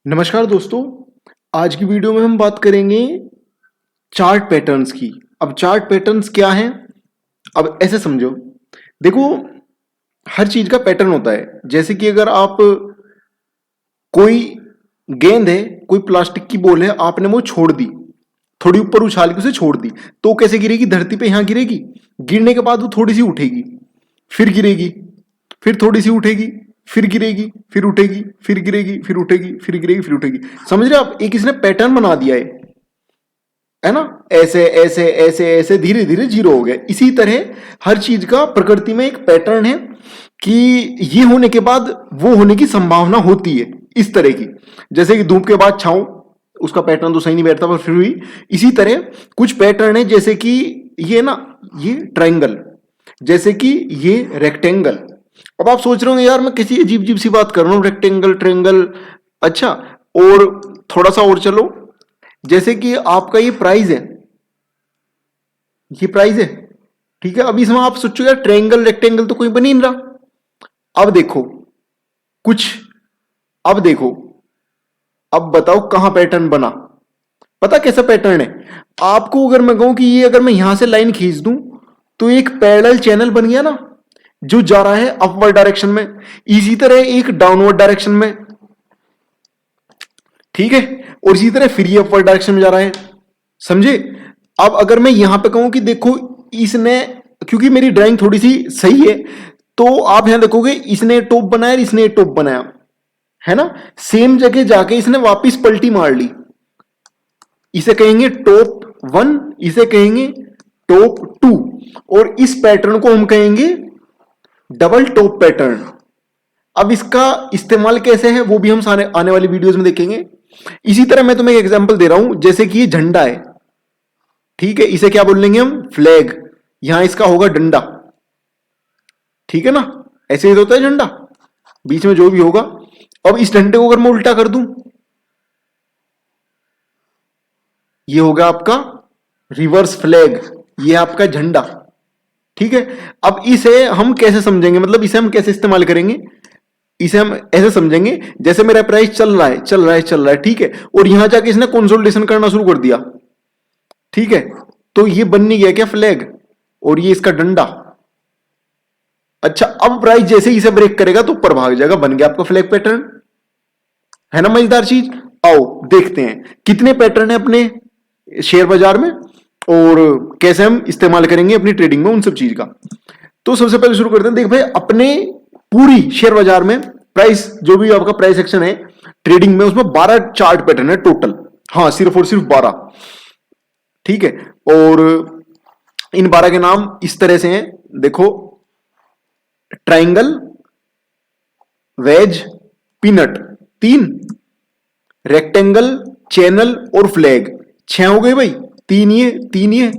नमस्कार दोस्तों। आज की वीडियो में हम बात करेंगे चार्ट पैटर्न्स की। अब चार्ट पैटर्न्स क्या हैं? अब ऐसे समझो, देखो, हर चीज का पैटर्न होता है। जैसे कि अगर आप कोई गेंद है, कोई प्लास्टिक की बॉल है, आपने वो छोड़ दी, थोड़ी ऊपर उछाल के उसे छोड़ दी, तो वो कैसे गिरेगी? धरती पे यहां गिरेगी। गिरने के बाद वो थोड़ी सी उठेगी, फिर गिरेगी, फिर थोड़ी सी उठेगी, फिर गिरेगी, फिर उठेगी, फिर गिरेगी, फिर उठेगी, फिर गिरेगी, फिर उठेगी। समझ रहे हो आप? एक इसने पैटर्न बना दिया है ना? ऐसे ऐसे ऐसे ऐसे धीरे धीरे जीरो हो गया। इसी तरह हर चीज का प्रकृति में एक पैटर्न है कि ये होने के बाद वो होने की संभावना होती है, इस तरह की। जैसे कि धूप के बाद छांव, उसका पैटर्न तो सही नहीं बैठता, पर फिर भी इसी तरह कुछ पैटर्न है। जैसे कि ये ना, ये ट्रायंगल, जैसे कि ये रेक्टेंगल। अब आप सोच रहे होंगे यार मैं किसी अजीब अजीब सी बात कर रहा हूं, रेक्टेंगल ट्रायंगल। अच्छा, और थोड़ा सा और चलो, जैसे कि आपका ये प्राइस है, ये प्राइस है, ठीक है। अब इसमें आप सोचो यार, ट्रायंगल रेक्टेंगल तो कोई बन ही नहीं रहा। अब देखो कुछ, अब देखो, अब बताओ कहां पैटर्न बना? पता कैसा पैटर्न है आपको? अगर मैं कहूं कि ये अगर मैं यहां से लाइन खींच दूं तो एक पैरेलल चैनल बन गया ना, जो जा रहा है अपवर्ड डायरेक्शन में। इसी तरह एक डाउनवर्ड डायरेक्शन में, ठीक है, और इसी तरह फिर ये अपवर्ड डायरेक्शन में जा रहा है। समझे? अब अगर मैं यहां पे कहूं कि देखो इसने, क्योंकि मेरी ड्राइंग थोड़ी सी सही है, तो आप यहां देखोगे इसने टॉप बनाया, इसने टॉप बनाया, है ना? सेम जगह जाके इसने वापस पलटी मार ली। इसे कहेंगे टॉप वन, इसे कहेंगे टॉप टू, और इस पैटर्न को हम कहेंगे डबल टॉप पैटर्न। अब इसका इस्तेमाल कैसे है वो भी हम सारे आने वाली वीडियोस में देखेंगे। इसी तरह मैं तुम्हें एक एग्जांपल दे रहा हूं, जैसे कि ये झंडा है, ठीक है, इसे क्या बोलेंगे हम? फ्लैग। यहां इसका होगा डंडा, ठीक है ना? ऐसे ही तो होता है झंडा, बीच में जो भी होगा। अब इस डंडे को अगर मैं उल्टा कर दूं, ये होगा आपका रिवर्स फ्लैग, ये आपका झंडा, ठीक है। अब इसे हम कैसे समझेंगे, मतलब इसे हम कैसे इस्तेमाल करेंगे? इसे हम ऐसे समझेंगे, जैसे मेरा प्राइस चल रहा है, चल रहा है, चल रहा है, ठीक है, और यहां जाके इसने कंसोलिडेशन करना शुरू कर दिया, ठीक है, तो ये बन नहीं गया क्या फ्लैग? और ये इसका डंडा। अच्छा, अब प्राइस जैसे ही इसे ब्रेक करेगा तो ऊपर भाग जाएगा, बन गया आपका फ्लैग पैटर्न। है ना मजेदार चीज? आओ देखते हैं कितने पैटर्न है अपने शेयर बाजार में, और कैसे हम इस्तेमाल करेंगे अपनी ट्रेडिंग में उन सब चीज का। तो सबसे पहले शुरू करते हैं। देख भाई, अपने पूरी शेयर बाजार में प्राइस, जो भी आपका प्राइस एक्शन है ट्रेडिंग में, उसमें 12 चार्ट पैटर्न है टोटल। हाँ, सिर्फ और सिर्फ 12, ठीक है। और इन 12 के नाम इस तरह से हैं, देखो, triangle, wedge, peanut 3, rectangle, channel और फ्लैग 6 हो गए भाई। 3 ये, 3 ये।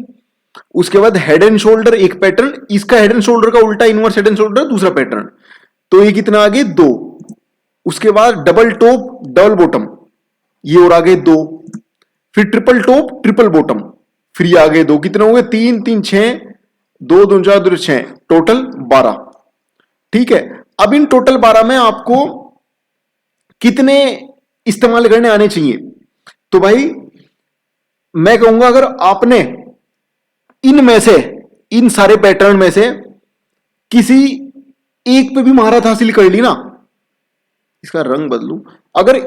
उसके बाद हेड एंड शोल्डर एक पैटर्न, इसका हेड एंड शोल्डर का उल्टा इनवर्स हेड एंड शोल्डर दूसरा पैटर्न, तो ये कितना आगे? 2। उसके बाद डबल टॉप डबल बॉटम, ये और आगे 2। फिर ट्रिपल टॉप ट्रिपल बॉटम, फिर ये आगे 2। कितने हो गए? 3 3 6, 2 2 4 2 6, टोटल 12, ठीक है। अब इन टोटल 12 में आपको कितने इस्तेमाल करने आने चाहिए? तो भाई मैं कहूंगा, अगर आपने इनमें से, इन सारे पैटर्न में से किसी एक पे भी महारत हासिल कर ली ना, इसका रंग बदलू, अगर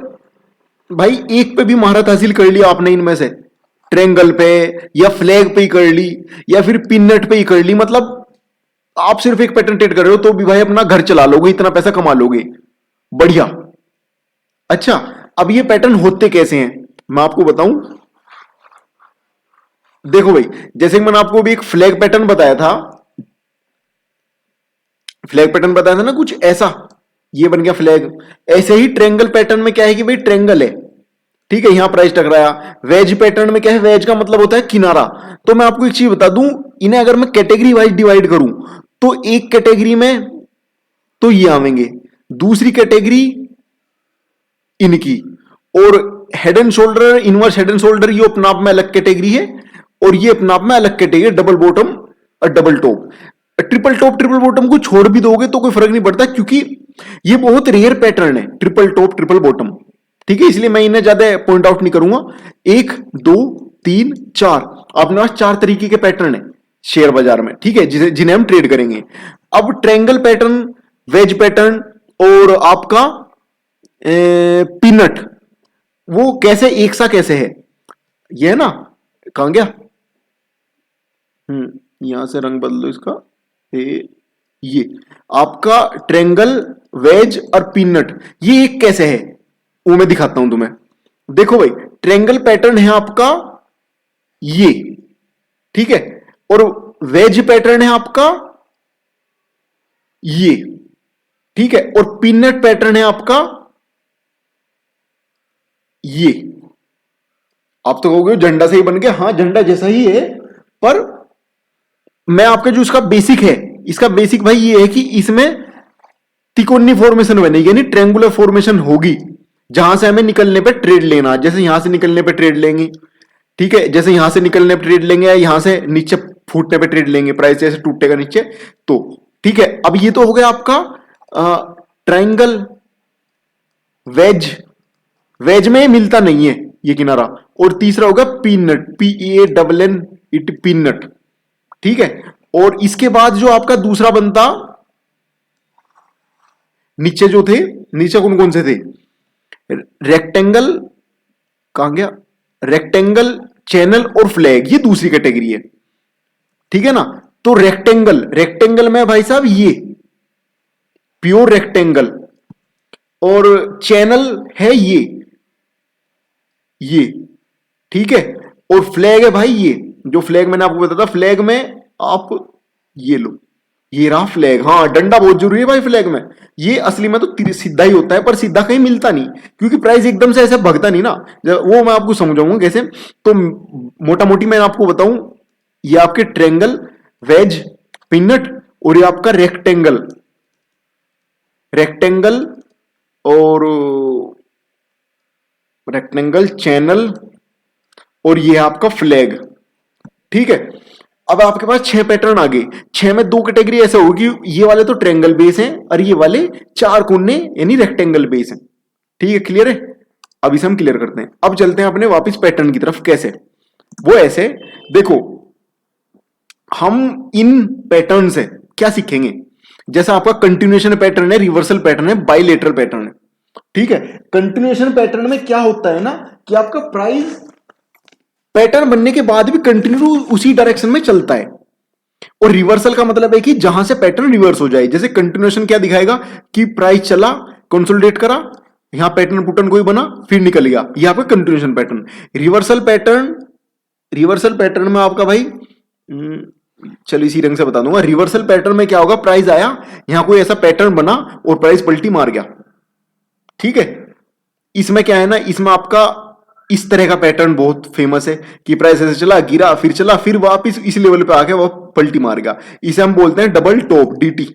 भाई एक पे भी महारत हासिल कर ली आपने इनमें से, ट्रेंगल पे या फ्लैग पे ही कर ली या फिर पिनट पे ही कर ली, मतलब आप सिर्फ एक पैटर्न ट्रेड कर रहे हो तो भी भाई अपना घर चला लोगे, इतना पैसा कमा लोगे, बढ़िया। अच्छा, अब ये पैटर्न होते कैसे हैं मैं आपको बताऊं। देखो भाई, जैसे कि मैंने आपको भी एक फ्लैग पैटर्न बताया था, फ्लैग पैटर्न बताया था ना कुछ ऐसा, ये बन गया फ्लैग। ऐसे ही ट्रेंगल पैटर्न में क्या है कि भाई ट्रेंगल है, ठीक है, यहां प्राइस टकराया। वेज पैटर्न में क्या है? वेज का मतलब होता है किनारा। तो मैं आपको एक चीज बता दूं, इन्हें अगर मैं कैटेगरी वाइज डिवाइड करूं तो एक कैटेगरी में तो ये आवेंगे, दूसरी कैटेगरी इनकी, और head and shoulder, inverse head and shoulder, ये अपने आप में अलग कैटेगरी है, और ये अपने आप में अलग कैटेगरी, डबल बॉटम और double top. Triple top triple bottom को छोड़ भी दोगे तो कोई फर्क नहीं पड़ता, क्योंकि ये बहुत रेयर पैटर्न है, ट्रिपल टॉप ट्रिपल बॉटम, ठीक है, इसलिए मैं इन्हें ज्यादा पॉइंट आउट नहीं करूंगा। 1 2 3 4, अपने पास 4 तरीके के पैटर्न है शेयर बाजार में, ठीक है, जिन्हें हम ट्रेड करेंगे। अब ट्रायंगल पैटर्न, वेज पैटर्न और आपका पीनट, वो कैसे एक सा कैसे है, ये है ना, कहां गया, यहां से रंग बदल दो इसका, ये आपका ट्रायंगल, वेज और पीनट, ये एक कैसे है वो मैं दिखाता हूं तुम्हें। देखो भाई, ट्रायंगल पैटर्न है आपका ये, ठीक है, और वेज पैटर्न है आपका ये, ठीक है, और पीनट पैटर्न है आपका ये। आप तो कहोगे झंडा से ही बन गया, हाँ झंडा जैसा ही है, पर मैं आपका जो इसका बेसिक है, इसका बेसिक भाई ये है कि इसमें तिकोनी फॉर्मेशन बनेगी, यानी ट्रायंगुलर फॉर्मेशन होगी, जहां से हमें निकलने पे ट्रेड लेना, जैसे यहां से निकलने पे ट्रेड लेंगे, ठीक है, जैसे यहां से निकलने पे ट्रेड लेंगे या यहां से नीचे फूटने पे ट्रेड लेंगे, प्राइस जैसे टूटेगा नीचे तो, ठीक है। अब ये तो हो गया आपका ट्रायंगल, वेज, वेज में मिलता नहीं है ये किनारा, और तीसरा होगा पीनट, PEANN इट, पीनट, ठीक है। और इसके बाद जो आपका दूसरा बनता, नीचे जो थे, नीचे कौन कौन से थे, रेक्टेंगल, कहां गया, रेक्टेंगल, चैनल और फ्लैग, ये दूसरी कैटेगरी है, ठीक है ना। तो रेक्टेंगल, रेक्टेंगल में भाई साहब ये प्योर रेक्टेंगल, और चैनल है ये, ठीक है, और फ्लैग है भाई ये, जो फ्लैग मैंने आपको बताया था, फ्लैग में आप ये लो, ये रहा फ्लैग, हाँ डंडा बहुत जरूरी है भाई फ्लैग में। ये असली में तो सीधा ही होता है, पर सीधा कहीं मिलता नहीं, क्योंकि प्राइस एकदम से ऐसे भगता नहीं ना, वो मैं आपको समझाऊंगा कैसे। तो मोटा मोटी मैं आपको बताऊं, ये आपके ट्रायंगल, वेज, पिनट, और ये आपका रेक्टेंगल, रेक्टेंगल और रेक्टेंगल, चैनल, और ये आपका फ्लैग, ठीक है। अब आपके पास 6 पैटर्न आ गए, 6 में 2 कैटेगरी ऐसे होगी, ये वाले तो ट्रायंगल बेस हैं और ये वाले 4 कोने यानी रेक्टेंगल बेस हैं, ठीक है, क्लियर है। अब इसे हम क्लियर करते हैं, अब चलते हैं अपने वापस पैटर्न की तरफ। कैसे, वो ऐसे, देखो हम इन पैटर्न से क्या सीखेंगे, जैसा आपका कंटिन्यूएशन पैटर्न है, रिवर्सल पैटर्न है, बाइलेटरल पैटर्न है, ठीक है। कंटिन्यूएशन पैटर्न में क्या होता है ना, कि आपका प्राइस पैटर्न बनने के बाद भी कंटिन्यू उसी डायरेक्शन में चलता है, और रिवर्सल का मतलब है कि जहां से पैटर्न रिवर्स हो जाए। जैसे कंटिन्यूएशन क्या दिखाएगा, कि प्राइस चला, कंसोलिडेट करा, यहां पैटर्न पुटन कोई बना, फिर निकल गया, यह आपका continuation pattern. Reversal pattern, reversal pattern में आपका भाई चलो इसी रंग से बता दूंगा, रिवर्सल पैटर्न में क्या होगा, प्राइस आया, यहां कोई ऐसा पैटर्न बना और प्राइस पलटी मार गया, ठीक है। इसमें क्या है ना, इसमें आपका इस तरह का पैटर्न बहुत फेमस है, कि प्राइस ऐसे चला, गिरा, फिर चला, फिर वापस इस लेवल पे आके वो पलटी मार गया, इसे हम बोलते हैं डबल टॉप, DT,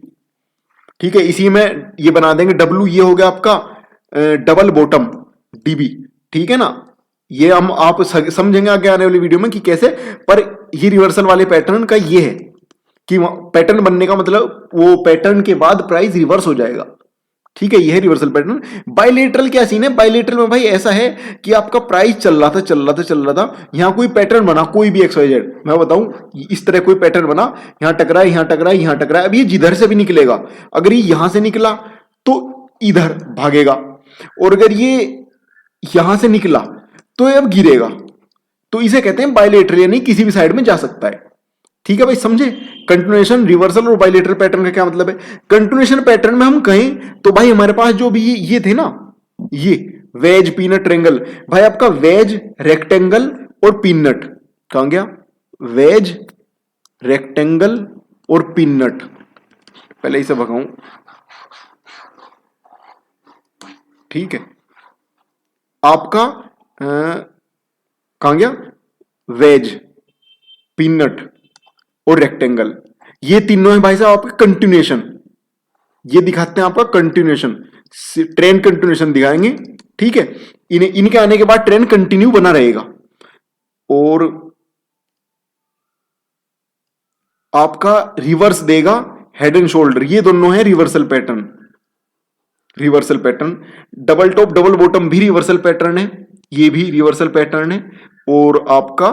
ठीक है। इसी में ये बना देंगे W, ये हो गया आपका डबल बॉटम, DB, ठीक है ना। ये हम आप समझेंगे आगे आने वाली वीडियो में कि कैसे, पर ये रिवर्सल वाले पैटर्न का ये है कि पैटर्न बनने का मतलब वो पैटर्न के बाद प्राइस रिवर्स हो जाएगा, ठीक है, ये है रिवर्सल पैटर्न। बाइलेटरल क्या सीन है, बाइलेटरल में भाई ऐसा है कि आपका प्राइस चल रहा था, यहां कोई पैटर्न बना, कोई भी XYZ, मैं बताऊं इस तरह कोई पैटर्न बना, यहां टकराए, यहां टकराए, यहां टकराए, अब ये जिधर से भी निकलेगा, अगर ये यहां से निकला तो इधर भागेगा, और अगर ये यहां से निकला तो ये अब गिरेगा, तो इसे कहते हैं बाइलेटरल, यानी किसी भी साइड में जा सकता है, ठीक है भाई, समझे। कंटिन्यूएशन, रिवर्सल और बाइलेटरल पैटर्न का क्या मतलब है। कंटिन्यूएशन पैटर्न में हम कहें तो भाई हमारे पास जो भी ये थे ना, ये वेज, पीनट, ट्रायंगल, भाई आपका वेज, रेक्टेंगल और पीनट, कहां गया, वेज, रेक्टेंगल और पीनट, पहले इसे भगाऊं, ठीक है। आपका कहां गया, वेज, पीनट और रेक्टेंगल, ये तीनों है भाई साहब आपके कंटिन्यूएशन, ये दिखाते हैं आपका कंटिन्यूएशन, ट्रेंड कंटिन्यूएशन दिखाएंगे, ठीक है। इन्हें, इनके आने के बाद ट्रेंड कंटिन्यू बना रहेगा, और आपका रिवर्स देगा हेड एंड शोल्डर, ये दोनों है reversal pattern, reversal pattern. Double top double bottom भी रिवर्सल पैटर्न है, ये भी रिवर्सल पैटर्न है, और आपका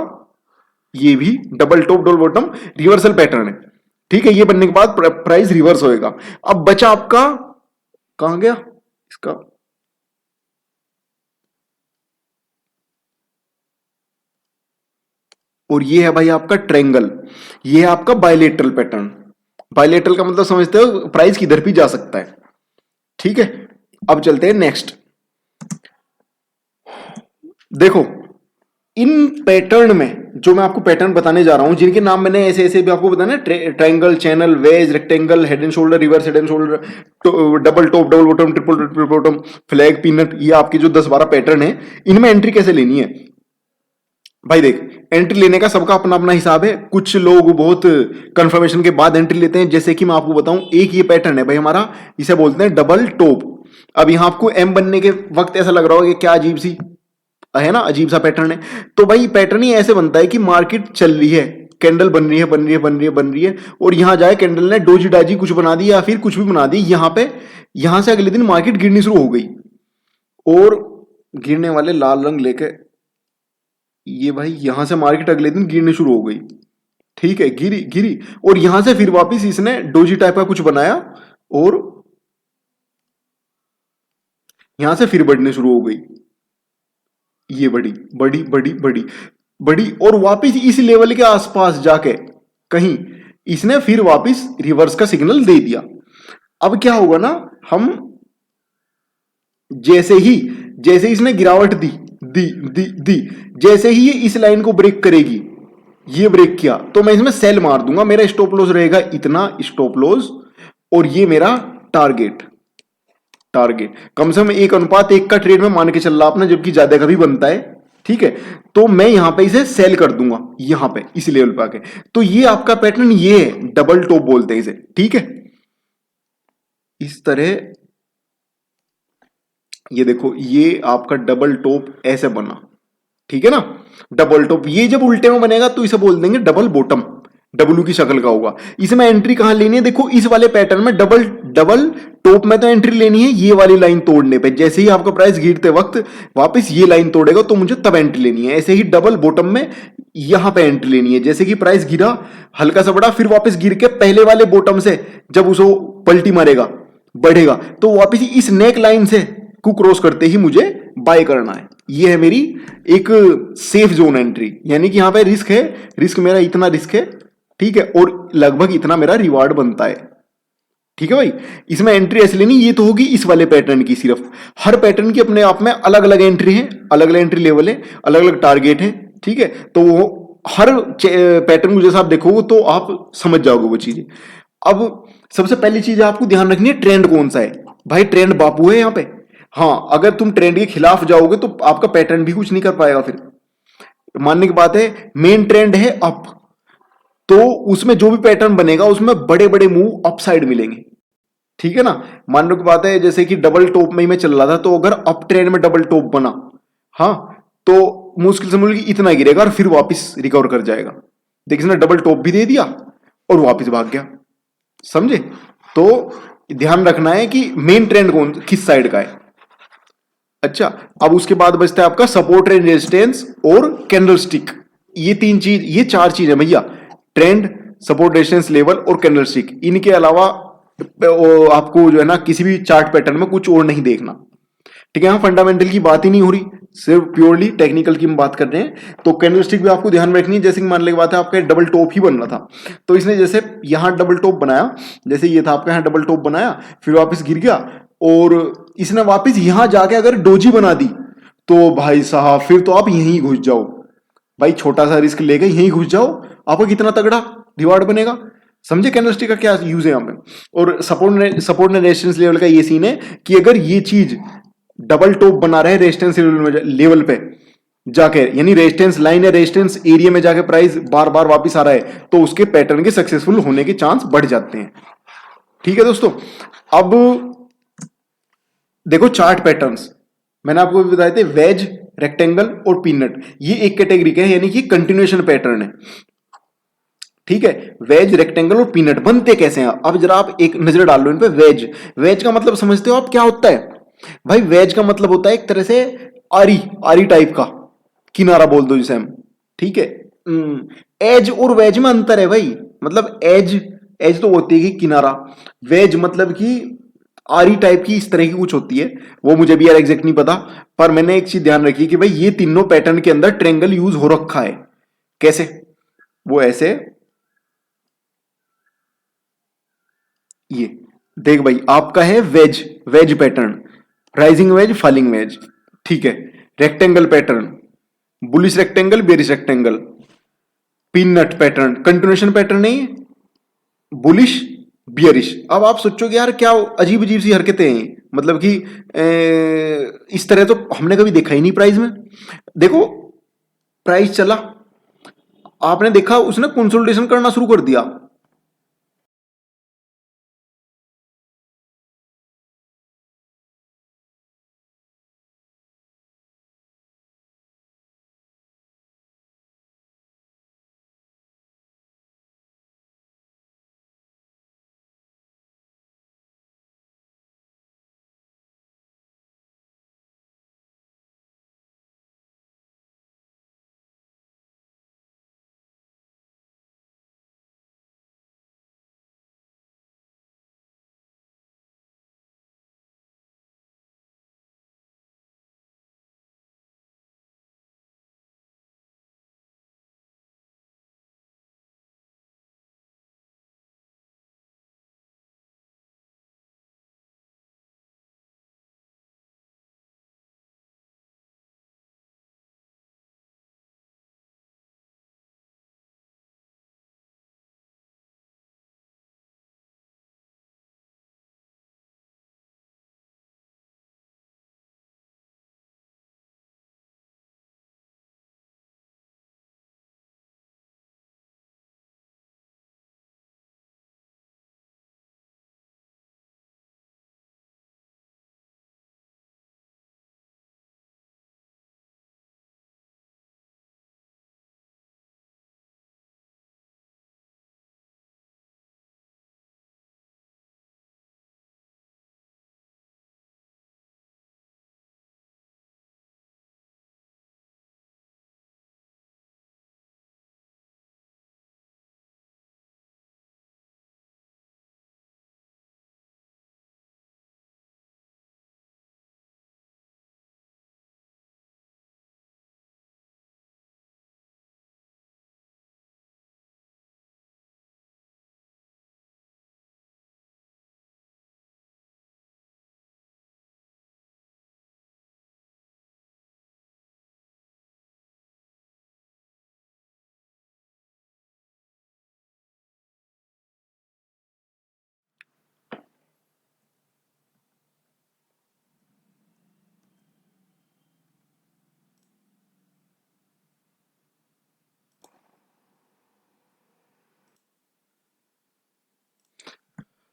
ये भी double top double bottom reversal pattern है। ठीक है, ये बनने के बाद प्राइस रिवर्स होएगा। अब बचा आपका, कहां गया इसका, और ये है भाई आपका ट्रायंगल, ये है आपका बायलेटरल पैटर्न। बायलेटरल का मतलब समझते हो, प्राइस किधर भी जा सकता है। ठीक है, अब चलते हैं नेक्स्ट। देखो इन पैटर्न में जो मैं आपको पैटर्न बताने जा रहा हूं, जिनके नाम मैंने ऐसे ऐसे भी आपको बताना, triangle, channel, wedge, rectangle, head and shoulder, reverse head and shoulder, double top double bottom, triple bottom, flag, peanut, ये आपके जो 10-12 पैटर्न है, इनमें एंट्री कैसे लेनी है भाई। देख, एंट्री लेने का सबका अपना अपना हिसाब है। कुछ लोग बहुत कंफर्मेशन के बाद एंट्री लेते हैं, जैसे कि मैं आपको बताऊं, एक ये पैटर्न है भाई हमारा, इसे बोलते हैं डबल टॉप। अब यहां आपको एम बनने के वक्त ऐसा लग रहा होगा कि क्या अजीब सी है ना, अजीब सा पैटर्न है। तो भाई पैटर्न ही ऐसे बनता है कि मार्केट चल रही है, कैंडल बन रही है बन रही है बन रही है बन रही है, और यहां जाए कैंडल ने डोजी डाजी कुछ बना दी या फिर कुछ भी बना दी, यहां पे, यहां से अगले दिन मार्केट गिरनी शुरू हो गई, और गिरने वाले लाल रंग लेके ये भाई यहां से मार्केट अगले दिन गिरनी शुरू हो गई। ठीक है, गिरी गिरी, और यहां से फिर वापस इसने डोजी टाइप का कुछ बनाया, और यहां से फिर बढ़ने शुरू हो गई, ये बड़ी बड़ी बड़ी बड़ी बड़ी, और वापस इस लेवल के आसपास जाके कहीं इसने फिर वापस रिवर्स का सिग्नल दे दिया। अब क्या होगा ना, हम जैसे इसने गिरावट दी दी दी दी, जैसे ही ये इस लाइन को ब्रेक करेगी, ये ब्रेक किया तो मैं इसमें सेल मार दूंगा, मेरा स्टॉप लॉस रहेगा इतना स्टॉप लॉस, और ये मेरा टारगेट। टारगेट कम से कम 1:1 का ट्रेड में मान के चल रहा आपने, जबकि ज्यादा का भी बनता है। ठीक है, तो मैं यहां पे इसे सेल कर दूंगा, यहां पे इस लेवल पे आके। तो ये आपका पैटर्न, ये है डबल टॉप बोलते हैं इसे। ठीक है, इस तरह ये देखो, ये आपका डबल टॉप ऐसे बना। ठीक है ना, डबल टॉप, ये जब उल्टे में बनेगा तो इसे बोल देंगे डबल बॉटम, डब्लू की शक्ल का होगा। इसमें एंट्री कहां लेनी है, देखो इस वाले पैटर्न में डबल डबल टॉप में तो एंट्री लेनी है ये वाली लाइन तोड़ने पे। जैसे ही आपका प्राइस गिरते वक्त वापस ये लाइन तोड़ेगा तो मुझे तब एंट्री लेनी है। ऐसे ही डबल बॉटम में यहां पे एंट्री लेनी है, जैसे कि प्राइस गिरा हल्का सा बड़ा, फिर वापस गिर के पहले वाले बॉटम से जब उसको पलटी मारेगा बढ़ेगा, तो वापस इस नेक लाइन से को क्रॉस करते ही मुझे बाय करना है। ये है मेरी एक सेफ जोन एंट्री, यानी कि यहां पे रिस्क है, रिस्क मेरा इतना रिस्क है। ठीक है, और लगभग इतना मेरा रिवार्ड बनता है। ठीक है भाई, इसमें एंट्री ऐसे लेनी, ये तो होगी इस वाले पैटर्न की सिर्फ। हर पैटर्न की अपने आप में अलग अलग एंट्री है, अलग अलग एंट्री लेवल है, अलग अलग टारगेट है। ठीक है, तो वो हर पैटर्न को जैसा आप देखोगे तो आप समझ जाओगे वो चीजें। अब सबसे पहली चीज आपको ध्यान रखनी है, ट्रेंड कौन सा है भाई। ट्रेंड बापू है यहाँ पे। हाँ, अगर तुम ट्रेंड के खिलाफ जाओगे तो आपका पैटर्न भी कुछ नहीं कर पाएगा। फिर मानने की बात है, मेन ट्रेंड है अप, तो उसमें जो भी पैटर्न बनेगा उसमें बड़े बड़े मूव अप साइड मिलेंगे। ठीक है ना, मानने की बात है जैसे कि डबल टॉप में ही मैं चल रहा था, तो अगर अप ट्रेंड में डबल टॉप बना, हाँ, तो मुश्किल से मुश्किल इतना गिरेगा और फिर वापस रिकवर कर जाएगा। देखिए इसने डबल टॉप भी दे दिया और वापस भाग गया, समझे। तो ध्यान रखना है कि मेन ट्रेंड कौन किस साइड का है। अच्छा, अब उसके बाद बचता है आपका सपोर्ट एंड रेजिस्टेंस और कैंडलस्टिक। ये तीन चीज, ये चार चीज है भैया, ट्रेंड, सपोर्ट रेजिस्टेंस लेवल और कैंडलस्टिक। इनके अलावा आपको जो है ना किसी भी चार्ट पैटर्न में कुछ और नहीं देखना। ठीक है, यहाँ फंडामेंटल की बात ही नहीं हो रही, सिर्फ प्योरली टेक्निकल की हम बात कर रहे हैं। तो कैंडलस्टिक भी आपको ध्यान में रखनी है। जैसे कि मान लेने की बात है, आपका डबल टॉप ही बन रहा था, तो इसने जैसे यहाँ डबल टॉप बनाया, जैसे ये था आपका यहाँ डबल टॉप बनाया, फिर वापस गिर गया, और इसने वापस यहां जाके अगर डोजी बना दी, तो भाई साहब फिर तो आप यहीं घुस जाओ भाई, छोटा सा रिस्क लेके यहीं घुस जाओ, आपको कितना तगड़ा रिवार्ड बनेगा। समझे कैंडलस्टिक का क्या यूज है यहाँ पे। और सपोर्ट ने रेजिस्टेंस लेवल का ये सीन है कि अगर ये चीज डबल टॉप बना रहे रेजिस्टेंस लेवल पे जाके, यानी रेजिस्टेंस लाइन या रेजिस्टेंस एरिया में जाके प्राइस बार बार वापस आ रहा है, तो उसके पैटर्न के सक्सेसफुल होने के चांस बढ़ जाते हैं। ठीक है दोस्तों, अब देखो चार्ट पैटर्न्स मैंने आपको भी बताए थे, वेज, रेक्टेंगल और पीनट, ये एक कैटेगरी के हैं, यानी कि कंटिन्यूएशन पैटर्न है। ठीक है। वेज, रेक्टेंगल और पीनट बनते कैसे हैं, अब जरा आप एक नजर डाल लो इन पे। वेज, वेज का मतलब समझते हो आप क्या होता है भाई? वेज का मतलब होता है एक तरह से आरी, आरी टाइप का किनारा बोल दो जिसे हम, ठीक है। एज और वेज में अंतर है भाई, मतलब एज, एज तो होती है कि किनारा, वेज मतलब कि आरी टाइप की इस तरह की कुछ होती है, वो मुझे भी यार एग्जैक्ट नहीं पता। पर मैंने एक चीज ध्यान रखी कि भाई ये तीनों पैटर्न के अंदर ट्रेंगल यूज हो रखा है। कैसे? वो ऐसे, ये देख भाई, आपका है wedge, wedge pattern, rising wedge, falling wedge, ठीक है। Rectangle pattern, bullish rectangle, bearish rectangle. Peanut pattern continuation pattern नहीं, बुलिश, बियरिश। अब आप सोचोगे यार क्या अजीब अजीब सी हरकतें हैं, मतलब कि इस तरह तो हमने कभी देखा ही नहीं प्राइस में। देखो, प्राइस चला, आपने देखा उसने कंसोलिडेशन करना शुरू कर दिया।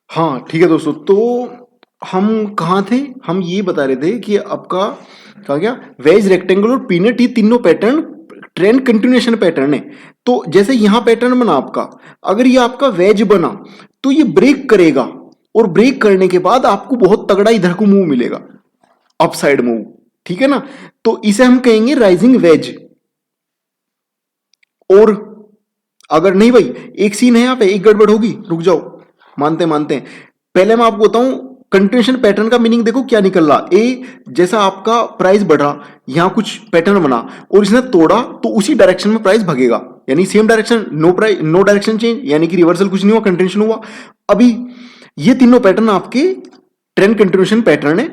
हाँ ठीक है दोस्तों, तो हम कहाँ थे? हम ये बता रहे थे कि आपका कहा गया वेज, रेक्टेंगल और पीनट, ये तीनों पैटर्न ट्रेंड कंटिन्यूएशन पैटर्न है। तो जैसे यहाँ पैटर्न बना आपका, अगर ये आपका वेज बना तो ये ब्रेक करेगा, और ब्रेक करने के बाद आपको बहुत तगड़ा इधर को मूव मिलेगा, अपसाइड मूव, ठीक है ना। तो इसे हम कहेंगे राइजिंग वेज। और अगर नहीं भाई, एक सीन है यहाँ पे, एक गड़बड़ होगी, रुक जाओ, मानते मानते हैं। पहले मैं आपको बताऊं कंटिन्यूएशन पैटर्न का मीनिंग, देखो क्या निकल रहा। ए, जैसा आपका प्राइस बढ़ा, यहां कुछ पैटर्न बना और इसने तोड़ा, तो उसी डायरेक्शन में प्राइस भागेगा, यानी same direction, no price, no direction change, यानी कि रिवर्सल कुछ नहीं हुआ, कंटिन्यूएशन हुआ। अभी ये तीनों पैटर्न आपके ट्रेंड कंटिन्यूएशन पैटर्न है,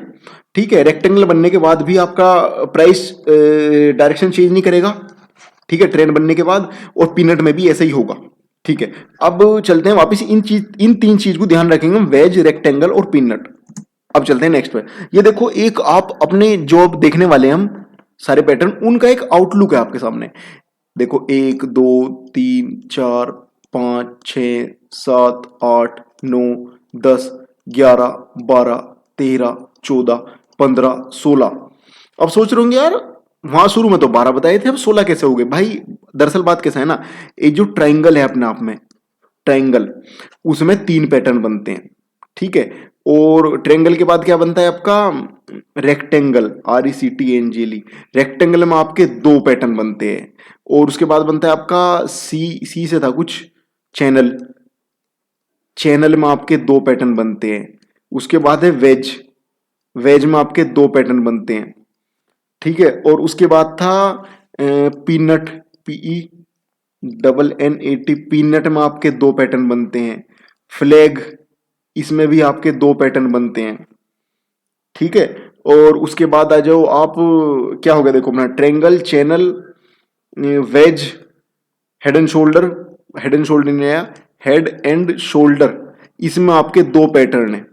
ठीक है। रेक्टेंगल बनने के बाद भी आपका प्राइस डायरेक्शन चेंज नहीं करेगा, ठीक है, ट्रेंड बनने के बाद। और पीनट में भी ऐसा ही होगा, ठीक है। अब चलते हैं वापस, इन तीन चीज को ध्यान रखेंगे हम, वेज, रेक्टेंगल और पीनट। अब चलते हैं नेक्स्ट पे। ये देखो, एक आप अपने जो अब देखने वाले हैं हम सारे पैटर्न, उनका एक आउटलुक है आपके सामने। देखो, 1 2 3 4 5 6 7 8 9 10 11 12 13 14 15 16। अब सोच रहे होंगे यार, वहां शुरू में तो 12 बताए थे, अब 16 कैसे हो गए भाई? दरअसल बात कैसा है ना, एक जो ट्राइंगल है अपने आप में, ट्रायंगल, उसमें 3 पैटर्न बनते हैं, ठीक है। और ट्रायंगल के बाद क्या बनता है आपका रेक्टेंगल, RECTANGLE, रेक्टेंगल में आपके 2 पैटर्न बनते हैं। और उसके बाद बनता है आपका सी से था कुछ चैनल, चैनल में आपके 2 पैटर्न बनते हैं। उसके बाद है वेज, वेज में आपके 2 पैटर्न बनते हैं, ठीक है। और उसके बाद था पीनट, PENNAT, पीनट में आपके 2 पैटर्न बनते हैं। फ्लैग, इसमें भी आपके 2 पैटर्न बनते हैं, ठीक है। और उसके बाद आ जाओ आप, क्या हो गया देखो अपना triangle, channel, wedge, head and shoulder, head and shoulder नहीं आया, हेड एंड शोल्डर, इसमें आपके 2 पैटर्न है।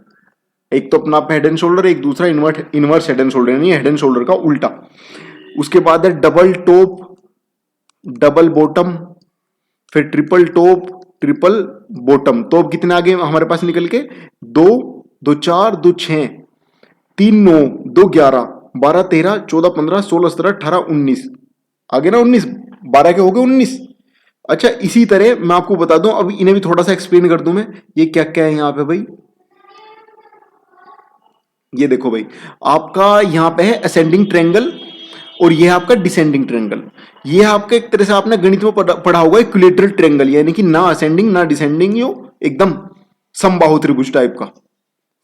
एक तो अपना हेड एंड शोल्डर, एक दूसरा इनवर्स हेड एंड शोल्डर, यानी हेड एंड शोल्डर का उल्टा। उसके बाद है डबल टॉप, डबल बॉटम, फिर triple top, triple bottom. Top कितने आगे हमारे पास निकल के 2, 2 4, 2 6, 3 9, 2 11, 12 13, 14 15, 16 17, 18 19, आगे ना 19, 12 के हो गए 19। अच्छा, इसी तरह मैं आपको बता दूं, अब इन्हें भी थोड़ा सा एक्सप्लेन कर दूं मैं, ये क्या क्या है यहाँ पे भाई। ये देखो भाई, आपका यहाँ पे है असेंडिंग ट्रायंगल और ये है आपका डिसेंडिंग ट्रायंगल। ये आपका एक तरह से आपने गणित में पढ़ा होगा इक्विलेटरल ट्रायंगल, यानी कि ना असेंडिंग ना डिसेंडिंग, यो एकदम समबाहु त्रिभुज टाइप का,